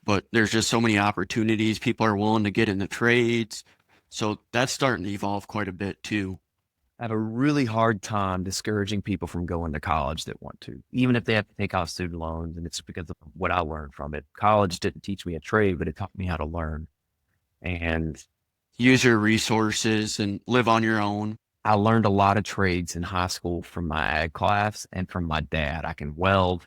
but there's just so many opportunities. People are willing to get into trades. So that's starting to evolve quite a bit too. I have a really hard time discouraging people from going to college that want to, even if they have to take out student loans. And it's because of what I learned from it. College didn't teach me a trade, but it taught me how to learn and use your resources and live on your own. I learned a lot of trades in high school from my ag class and from my dad. I can weld.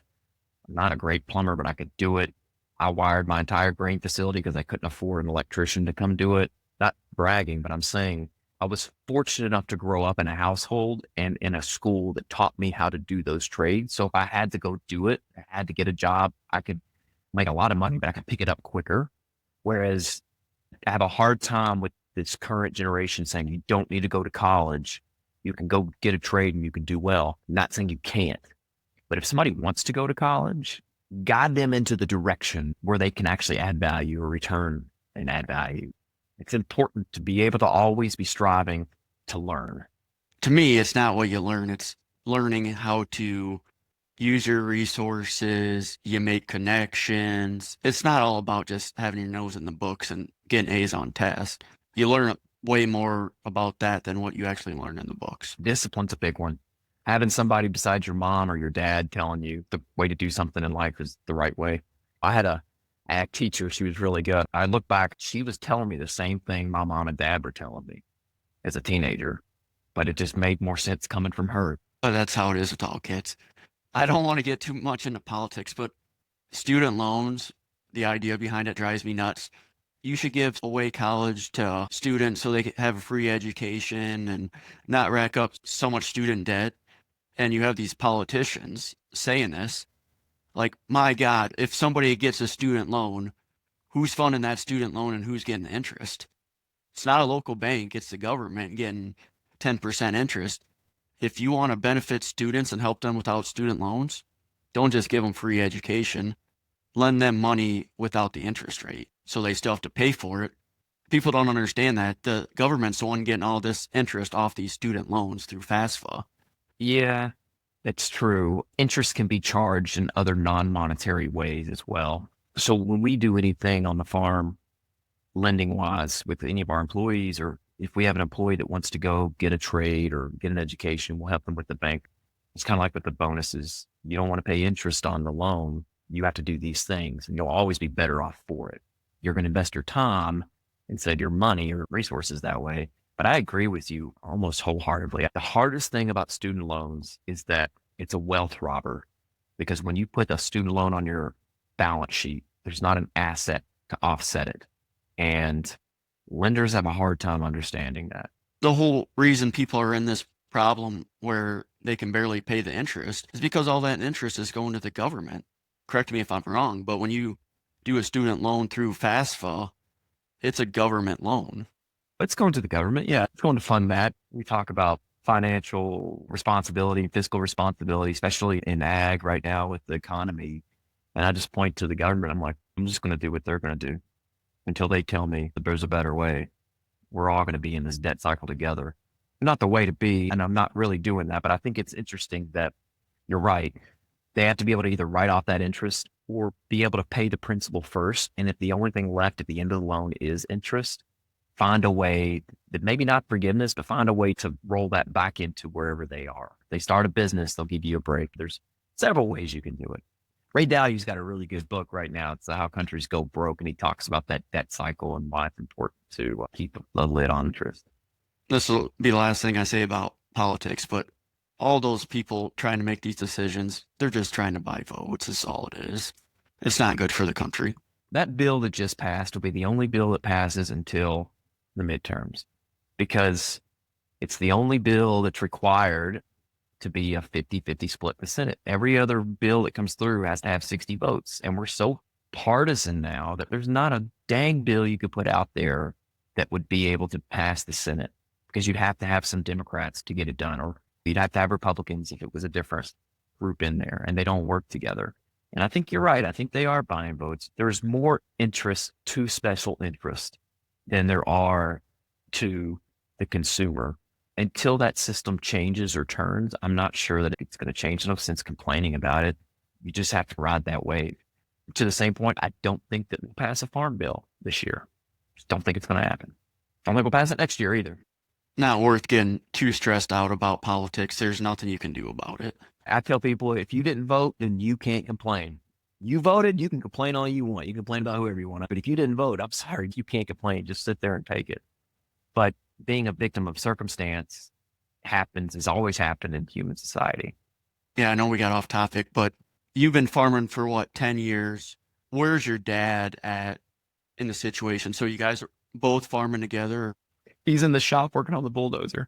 I'm not a great plumber, but I could do it. I wired my entire grain facility because I couldn't afford an electrician to come do it. Not bragging, but I'm saying I was fortunate enough to grow up in a household and in a school that taught me how to do those trades. So if I had to go do it, I had to get a job, I could make a lot of money, but I could pick it up quicker. Whereas I have a hard time with this current generation saying you don't need to go to college. You can go get a trade and you can do well. I'm not saying you can't, but if somebody wants to go to college, guide them into the direction where they can actually add value or return and add value. It's important to be able to always be striving to learn. To me, it's not what you learn, it's learning how to use your resources, you make connections. It's not all about just having your nose in the books and getting A's on tests. You learn way more about that than what you actually learn in the books. Discipline's a big one. Having somebody besides your mom or your dad telling you the way to do something in life is the right way. I had a ag teacher. She was really good. I look back, she was telling me the same thing my mom and dad were telling me as a teenager, but it just made more sense coming from her. But that's how it is with all kids. I don't want to get too much into politics, but student loans, the idea behind it drives me nuts. You should give away college to students so they can have a free education and not rack up so much student debt. And you have these politicians saying this. Like, my God, if somebody gets a student loan, who's funding that student loan and who's getting the interest? It's not a local bank, it's the government getting 10% interest. If you want to benefit students and help them without student loans, don't just give them free education. Lend them money without the interest rate, so they still have to pay for it. People don't understand that. The government's the one getting all this interest off these student loans through FAFSA. Yeah, that's true. Interest can be charged in other non-monetary ways as well. So when we do anything on the farm, lending wise with any of our employees, or if we have an employee that wants to go get a trade or get an education, we'll help them with the bank. It's kind of like with the bonuses. You don't want to pay interest on the loan. You have to do these things and you'll always be better off for it. You're going to invest your time instead of your money or resources that way. But I agree with you almost wholeheartedly. The hardest thing about student loans is that it's a wealth robber, because when you put a student loan on your balance sheet, there's not an asset to offset it. And lenders have a hard time understanding that. The whole reason people are in this problem where they can barely pay the interest is because all that interest is going to the government. Correct me if I'm wrong, but when you do a student loan through FAFSA, it's a government loan. It's going to the government. Yeah, it's going to fund that. We talk about financial responsibility, fiscal responsibility, especially in ag right now with the economy. And I just point to the government. I'm like, I'm just going to do what they're going to do until they tell me that there's a better way. We're all going to be in this debt cycle together. Not the way to be. And I'm not really doing that, but I think it's interesting that you're right. They have to be able to either write off that interest or be able to pay the principal first. And if the only thing left at the end of the loan is interest, find a way that maybe not forgiveness, but find a way to roll that back into wherever they are. If they start a business, they'll give you a break. There's several ways you can do it. Ray Dalio's got a really good book right now. It's How Countries Go Broke. And he talks about that debt cycle and why it's important to keep the lid on interest. This will be the last thing I say about politics, but all those people trying to make these decisions, they're just trying to buy votes. That's all it is. It's not good for the country. That bill that just passed will be the only bill that passes until the midterms, because it's the only bill that's required to be a 50-50 split in the Senate. Every other bill that comes through has to have 60 votes. And we're so partisan now that there's not a dang bill you could put out there that would be able to pass the Senate, because you'd have to have some Democrats to get it done, or you'd have to have Republicans if it was a different group in there, and they don't work together. And I think you're right. I think they are buying votes. There's more interest to special interest than there are to the consumer. Until that system changes or turns, I'm not sure that it's going to change. No sense complaining about it. You just have to ride that wave. To the same point, I don't think that we'll pass a farm bill this year. Just don't think it's going to happen. I don't think we'll pass it next year either. Not worth getting too stressed out about politics. There's nothing you can do about it. I tell people, if you didn't vote, then you can't complain. You voted, you can complain all you want. You can complain about whoever you want. But if you didn't vote, I'm sorry, you can't complain. Just sit there and take it. But being a victim of circumstance has always happened in human society. Yeah, I know we got off topic, but you've been farming for what, 10 years? Where's your dad at in the situation? So you guys are both farming together? He's in the shop working on the bulldozer.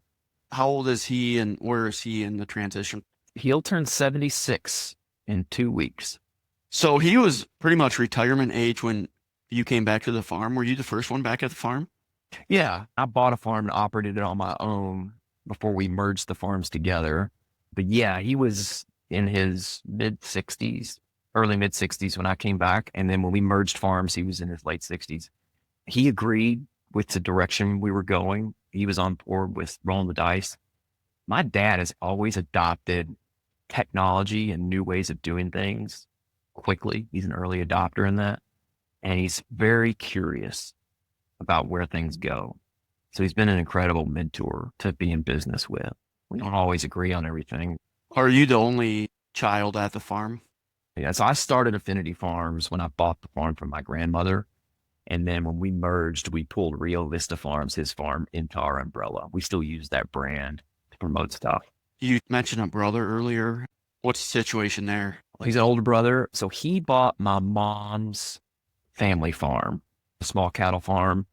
How old is he and where is he in the transition? He'll turn 76 in 2 weeks. So he was pretty much retirement age when you came back to the farm. Were you the first one back at the farm? Yeah, I bought a farm and operated it on my own before we merged the farms together. But yeah, he was in his mid-60s, early mid-60s when I came back. And then when we merged farms, he was in his late 60s. He agreed with the direction we were going. He was on board with rolling the dice. My dad has always adopted technology and new ways of doing things quickly. He's an early adopter in that. And he's very curious about where things go. So he's been an incredible mentor to be in business with. We don't always agree on everything. Are you the only child at the farm? Yeah, so I started Affinity Farms when I bought the farm from my grandmother. And then when we merged, we pulled Rio Vista Farms, his farm, into our umbrella. We still use that brand to promote stuff. You mentioned a brother earlier. What's the situation there? He's an older brother. So he bought my mom's family farm, a small cattle farm.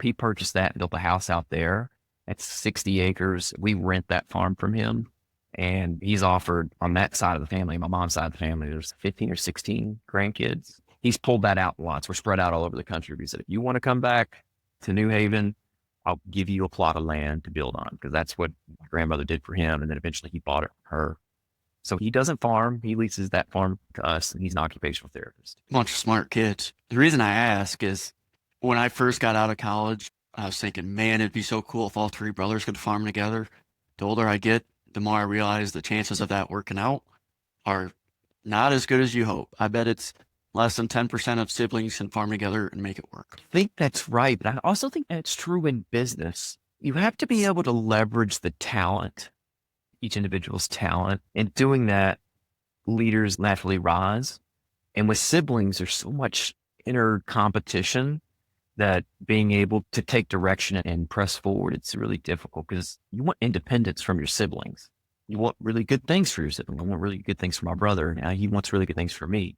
He purchased that and built a house out there. That's 60 acres. We rent that farm from him. And he's offered on that side of the family, my mom's side of the family, there's 15 or 16 grandkids. He's pulled that out lots. We're spread out all over the country. He said, if you want to come back to New Haven, I'll give you a plot of land to build on, because that's what my grandmother did for him. And then eventually he bought it from her. So he doesn't farm. He leases that farm to us, and he's an occupational therapist. Bunch of smart kids. The reason I ask is when I first got out of college, I was thinking, man, it'd be so cool if all three brothers could farm together. The older I get, the more I realize the chances of that working out are not as good as you hope. I bet it's less than 10% of siblings can farm together and make it work. I think that's right. But I also think that's true in business. You have to be able to leverage the talent, each individual's talent. And doing that, leaders naturally rise. And with siblings, there's so much inner competition that being able to take direction and press forward, it's really difficult because you want independence from your siblings. You want really good things for your sibling. I want really good things for my brother. Now he wants really good things for me.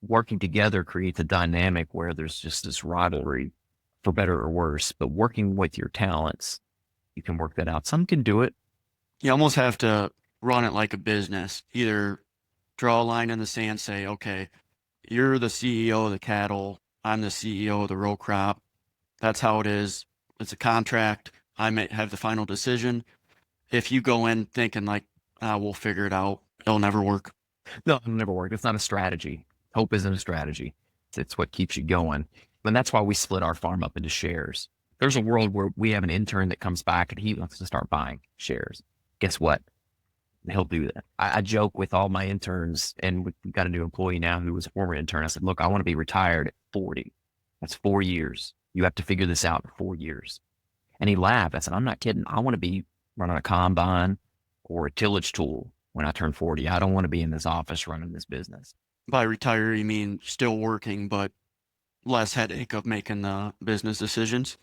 Working together creates a dynamic where there's just this rivalry, for better or worse. But working with your talents, you can work that out. Some can do it. You almost have to run it like a business. Either draw a line in the sand, say, okay, you're the CEO of the cattle, I'm the CEO of the row crop. That's how it is. It's a contract. I may have the final decision. If you go in thinking like, we'll figure it out, it'll never work. No, it'll never work. It's not a strategy. Hope isn't a strategy. It's what keeps you going. And that's why we split our farm up into shares. There's a world where we have an intern that comes back and he wants to start buying shares. Guess what? He'll do that. I joke with all my interns, and we've got a new employee now who was a former intern. I said, look, I want to be retired at 40. That's 4 years. You have to figure this out in 4 years. And he laughed. I said, I'm not kidding. I want to be running a combine or a tillage tool when I turn 40. I don't want to be in this office running this business. By retire, you mean still working, but less headache of making the business decisions?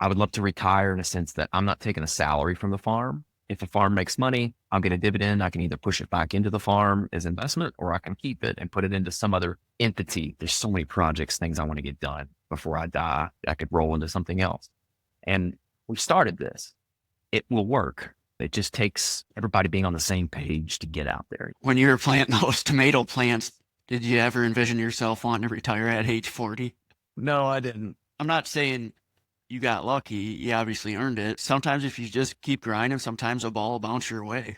I would love to retire in a sense that I'm not taking a salary from the farm. If the farm makes money, I'll get a dividend. I can either push it back into the farm as investment, or I can keep it and put it into some other entity. There's so many projects, things I want to get done before I die. I could roll into something else. And we started this. It will work. It just takes everybody being on the same page to get out there. When you were planting those tomato plants, did you ever envision yourself wanting to retire at age 40? No, I didn't. I'm not saying you got lucky. You obviously earned it. Sometimes if you just keep grinding, sometimes a ball will bounce your way.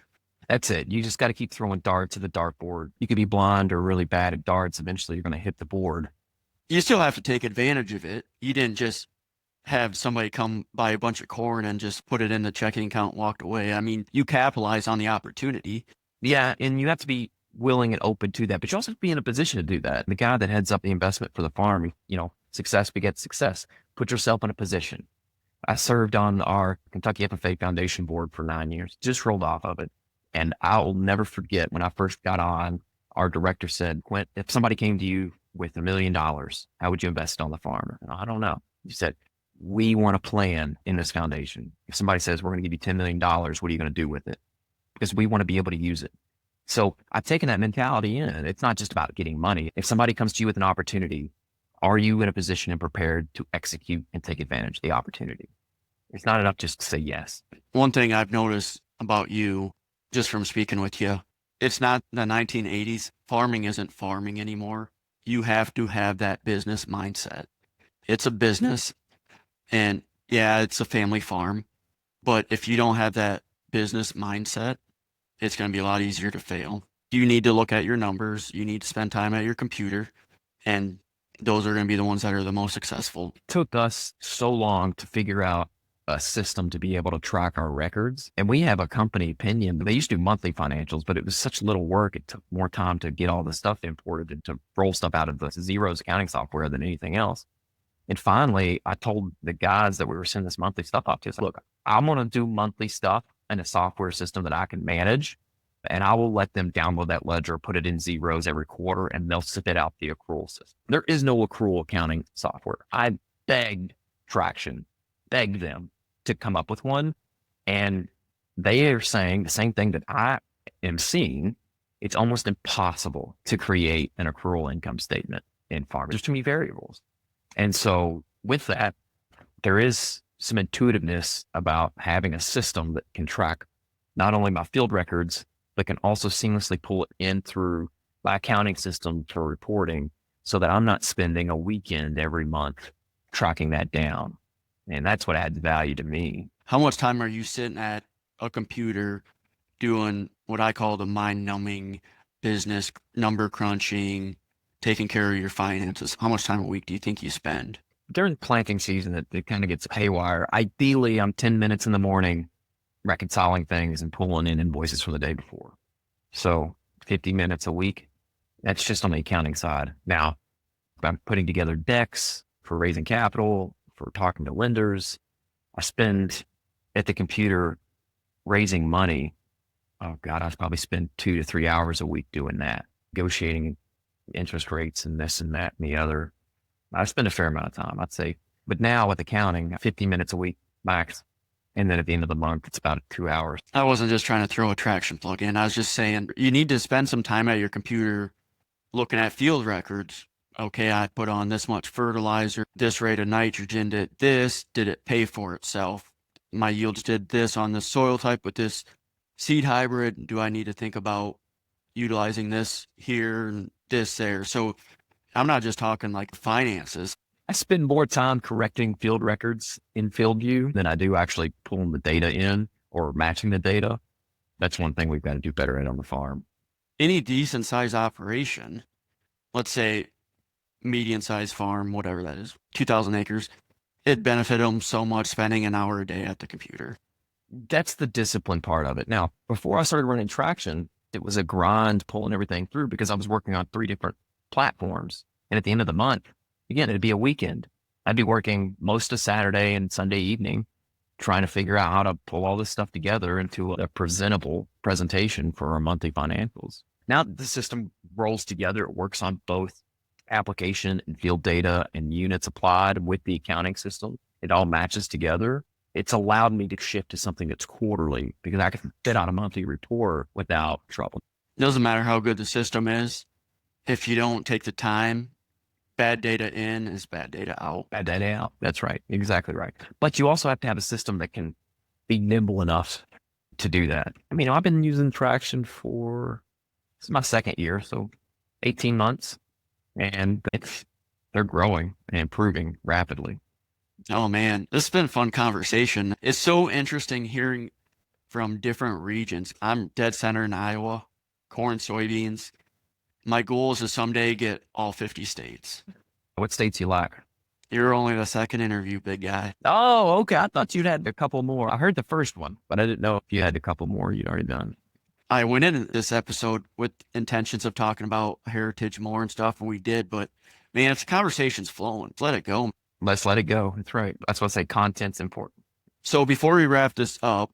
That's it. You just got to keep throwing darts at the dartboard. You could be blind or really bad at darts. Eventually, you're going to hit the board. You still have to take advantage of it. You didn't just have somebody come buy a bunch of corn and just put it in the checking account and walked away. I mean, you capitalize on the opportunity. Yeah, and you have to be willing and open to that, but you also have to be in a position to do that. The guy that heads up the investment for the farm, success begets success. Put yourself in a position. I served on our Kentucky FFA Foundation board for 9 years, just rolled off of it. And I'll never forget when I first got on, our director said, Quint, if somebody came to you with $1 million, how would you invest it on the farm? And I don't know. He said, we want a plan in this foundation. If somebody says, we're going to give you $10 million, what are you going to do with it? Because we want to be able to use it. So I've taken that mentality in. It's not just about getting money. If somebody comes to you with an opportunity, are you in a position and prepared to execute and take advantage of the opportunity? It's not enough just to say yes. One thing I've noticed about you, just from speaking with you, it's not the 1980s. Farming isn't farming anymore. You have to have that business mindset. It's a business, and yeah, it's a family farm. But if you don't have that business mindset, it's going to be a lot easier to fail. You need to look at your numbers. You need to spend time at your computer and those are going to be the ones that are the most successful. Took us so long to figure out a system to be able to track our records. And we have a company opinion. They used to do monthly financials, but it was such little work. It took more time to get all the stuff imported and to roll stuff out of the Zeros accounting software than anything else. And finally, I told the guys that we were sending this monthly stuff off to, look, I'm going to do monthly stuff in a software system that I can manage. And I will let them download that ledger, put it in Zeros every quarter, and they'll spit out the accrual system. There is no accrual accounting software. I begged Traction, begged them to come up with one. And they are saying the same thing that I am seeing. It's almost impossible to create an accrual income statement in farming. There's too many variables. And so with that, there is some intuitiveness about having a system that can track not only my field records, but can also seamlessly pull it in through my accounting system for reporting so that I'm not spending a weekend every month tracking that down. And that's what adds value to me. How much time are you sitting at a computer doing what I call the mind-numbing business, number crunching, taking care of your finances? How much time a week do you think you spend? During planting season, it kind of gets haywire. Ideally, I'm 10 minutes in the morning reconciling things and pulling in invoices from the day before. So 50 minutes a week. That's just on the accounting side. Now, I'm putting together decks for raising capital, for talking to lenders. I spend at the computer raising money. Oh God, I probably spend 2 to 3 hours a week doing that, negotiating interest rates and this and that and the other. I spend a fair amount of time, I'd say. But now with accounting, 50 minutes a week max. And then at the end of the month, it's about 2 hours. I wasn't just trying to throw a Traction plug in. I was just saying you need to spend some time at your computer looking at field records. Okay, I put on this much fertilizer, this rate of nitrogen did this, did it pay for itself? My yields did this on this soil type with this seed hybrid. Do I need to think about utilizing this here and this there? So I'm not just talking like finances. I spend more time correcting field records in FieldView than I do actually pulling the data in or matching the data. That's one thing we've got to do better at on the farm. Any decent sized operation, let's say median sized farm, whatever that is, 2,000 acres, it benefited them so much spending an hour a day at the computer. That's the discipline part of it. Now, before I started running Traction, it was a grind pulling everything through because I was working on 3 different platforms. And at the end of the month, again, it'd be a weekend. I'd be working most of Saturday and Sunday evening, trying to figure out how to pull all this stuff together into a presentable presentation for our monthly financials. Now the system rolls together. It works on both application and field data and units applied with the accounting system. It all matches together. It's allowed me to shift to something that's quarterly because I can fit out a monthly report without trouble. It doesn't matter how good the system is. If you don't take the time, bad data in is bad data out. Bad data out. That's right. Exactly right. But you also have to have a system that can be nimble enough to do that. I mean, I've been using Traction for, this is my 2nd year, so 18 months. And they're growing and improving rapidly. Oh man, this has been a fun conversation. It's so interesting hearing from different regions. I'm dead center in Iowa, corn, soybeans. My goal is to someday get all 50 states. What states you like? You're only the 2nd interview, big guy. Oh, okay. I thought you'd had a couple more. I heard the first one, but I didn't know if you had a couple more you'd already done. I went into this episode with intentions of talking about heritage more and stuff, and we did, but man, it's conversation's flowing. Let it go. Let's let it go. That's right. That's what I say. Content's important. So before we wrap this up,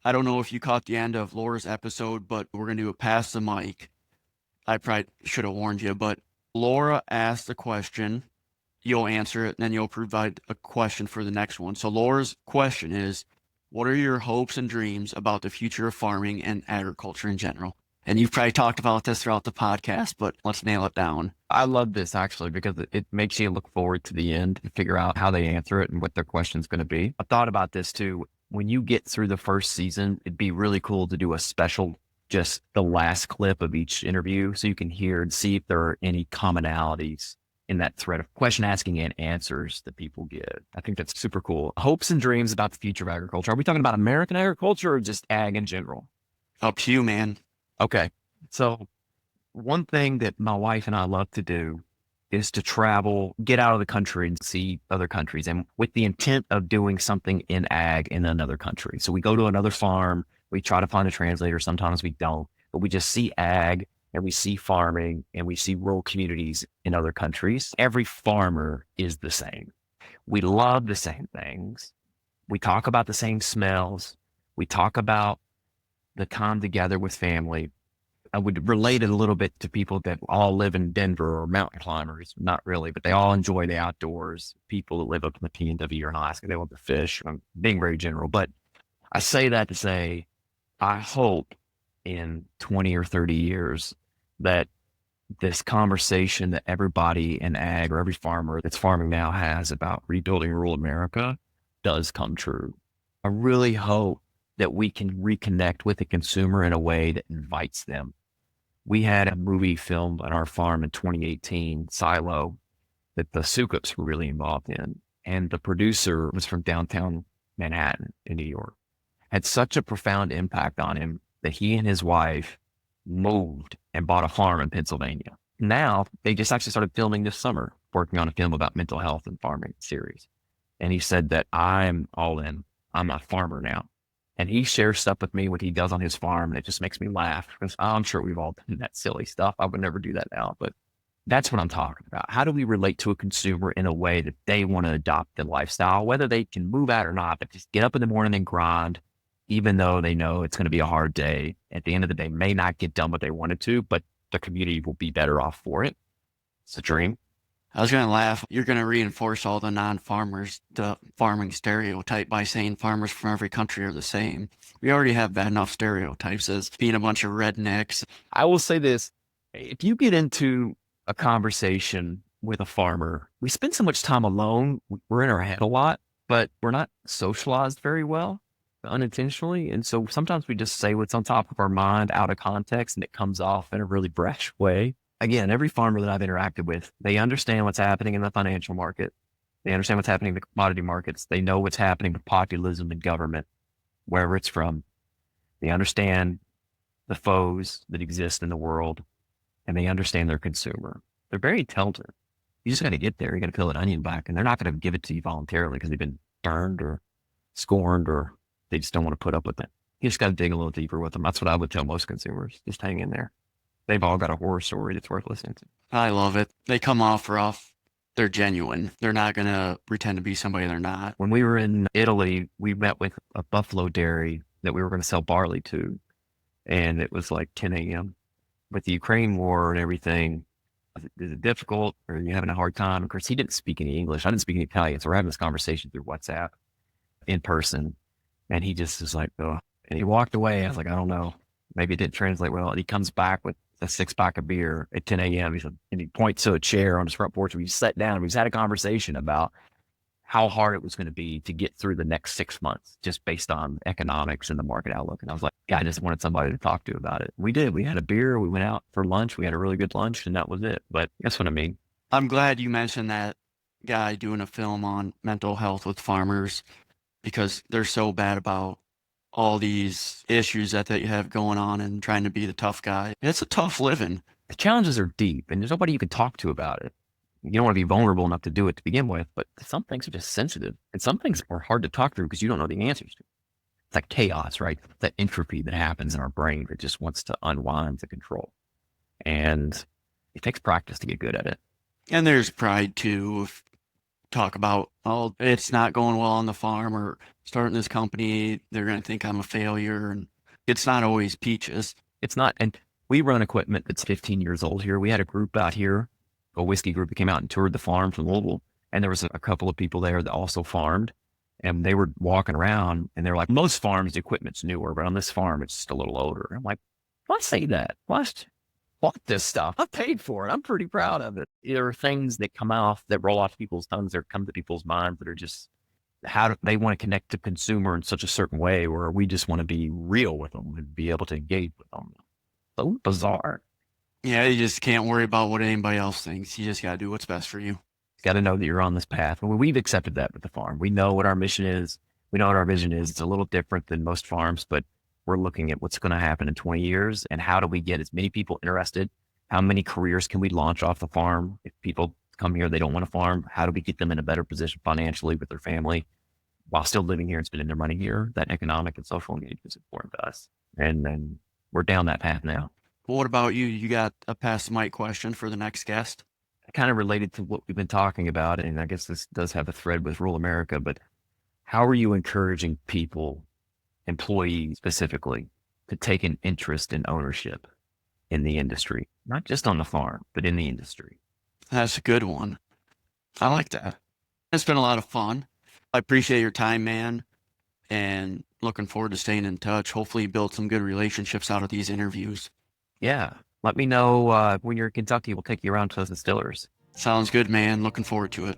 I don't know if you caught the end of Laura's episode, but we're going to do a pass the mic. I probably should have warned you, but Laura asked a question. You'll answer it, and then you'll provide a question for the next one. So Laura's question is, what are your hopes and dreams about the future of farming and agriculture in general? And you've probably talked about this throughout the podcast, but let's nail it down. I love this actually because it makes you look forward to the end and figure out how they answer it and what their question's going to be. I thought about this too. When you get through the first season, it'd be really cool to do a special, just the last clip of each interview so you can hear and see if there are any commonalities in that thread of question asking and answers that people give. I think that's super cool. Hopes and dreams about the future of agriculture. Are we talking about American agriculture or just ag in general? Up to you, man. Okay. So one thing that my wife and I love to do is to travel, get out of the country and see other countries, and with the intent of doing something in ag in another country. So we go to another farm, we try to find a translator. Sometimes we don't, but we just see ag and we see farming and we see rural communities in other countries. Every farmer is the same. We love the same things. We talk about the same smells. We talk about the time together with family. I would relate it a little bit to people that all live in Denver or mountain climbers. Not really, but they all enjoy the outdoors. People that live up in the PNW or in Alaska, they love to fish. I'm being very general, but I say that to say, I hope in 20 or 30 years that this conversation that everybody in ag or every farmer that's farming now has about rebuilding rural America does come true. I really hope that we can reconnect with the consumer in a way that invites them. We had a movie filmed on our farm in 2018, Silo, that the Sukups were really involved in. And the producer was from downtown Manhattan in New York. Had such a profound impact on him that he and his wife moved and bought a farm in Pennsylvania. Now they just actually started filming this summer, working on a film about mental health and farming series. And he said that I'm all in. I'm a farmer now. And he shares stuff with me, what he does on his farm. And it just makes me laugh because I'm sure we've all done that silly stuff. I would never do that now, but that's what I'm talking about. How do we relate to a consumer in a way that they want to adopt the lifestyle, whether they can move out or not, but just get up in the morning and grind, even though they know it's going to be a hard day. At the end of the day, may not get done what they wanted to, but the community will be better off for it. It's a dream. I was going to laugh. You're going to reinforce all the non-farmers, the farming stereotype by saying farmers from every country are the same. We already have bad enough stereotypes as being a bunch of rednecks. I will say this. If you get into a conversation with a farmer, we spend so much time alone. We're in our head a lot, but we're not socialized very well unintentionally. And so sometimes we just say what's on top of our mind out of context and it comes off in a really brash way. Again, every farmer that I've interacted with, they understand what's happening in the financial market. They understand what's happening in the commodity markets. They know what's happening with populism and government, wherever it's from. They understand the foes that exist in the world, and they understand their consumer. They're very intelligent. You just got to get there. You got to peel an onion back, and they're not going to give it to you voluntarily because they've been burned or scorned or they just don't want to put up with it. You just got to dig a little deeper with them. That's what I would tell most consumers. Just hang in there. They've all got a horror story that's worth listening to. I love it. They come off rough. They're genuine. They're not going to pretend to be somebody they're not. When we were in Italy, we met with a buffalo dairy that we were going to sell barley to. And it was like 10 a.m. With the Ukraine war and everything, is it difficult? Or are you having a hard time? Of course, he didn't speak any English. I didn't speak any Italian. So we're having this conversation through WhatsApp in person. And he just was like, oh. And he walked away. I was like, I don't know. Maybe it didn't translate well. And he comes back with a 6-pack of beer at 10 a.m. And he points to a chair on his front porch. We sat down and we just had a conversation about how hard it was going to be to get through the next 6 months just based on economics and the market outlook. And I was like, yeah, I just wanted somebody to talk to about it. We did. We had a beer. We went out for lunch. We had a really good lunch and that was it. But that's what I mean. I'm glad you mentioned that guy doing a film on mental health with farmers because they're so bad about all these issues that you have going on and trying to be the tough guy. It's a tough living. The challenges are deep and there's nobody you can talk to about it. You don't want to be vulnerable enough to do it to begin with, but some things are just sensitive and some things are hard to talk through because you don't know the answers to. It's like chaos, right? That entropy that happens in our brain that just wants to unwind to control. And it takes practice to get good at it. And there's pride too. Talk about, oh, it's not going well on the farm or starting this company, they're going to think I'm a failure. And it's not always peaches. It's not. And we run equipment that's 15 years old here. We had a group out here, a whiskey group that came out and toured the farm from Louisville. And there was a couple of people there that also farmed and they were walking around and they're like, most farms, the equipment's newer, but on this farm, it's just a little older. I'm like, why say that? Why bought this stuff? I paid for it. I'm pretty proud of it. There are things that come off that roll off people's tongues or come to people's minds that are just how do they want to connect to consumer in such a certain way where we just want to be real with them and be able to engage with them. So bizarre. Yeah, you just can't worry about what anybody else thinks. You just got to do what's best for you. Got to know that you're on this path. Well, we've accepted that with the farm. We know what our mission is. We know what our vision is. It's a little different than most farms, but we're looking at what's going to happen in 20 years and how do we get as many people interested How many careers can we launch off the farm? If people come here, they don't want to farm. How do we get them in a better position financially with their family while still living here and spending their money here? That economic and social engagement is important to us. And then we're down that path now. Well, what about you? You got a pass the mic question for the next guest? Kind of related to what we've been talking about, and I guess this does have a thread with rural America, but how are you encouraging people, employees specifically, to take an interest in ownership in the industry, not just on the farm, but in the industry? That's a good one. I like that. It's been a lot of fun. I appreciate your time, man, and looking forward to staying in touch. Hopefully, build some good relationships out of these interviews. Yeah. Let me know when you're in Kentucky. We'll take you around to those distilleries. Sounds good, man. Looking forward to it.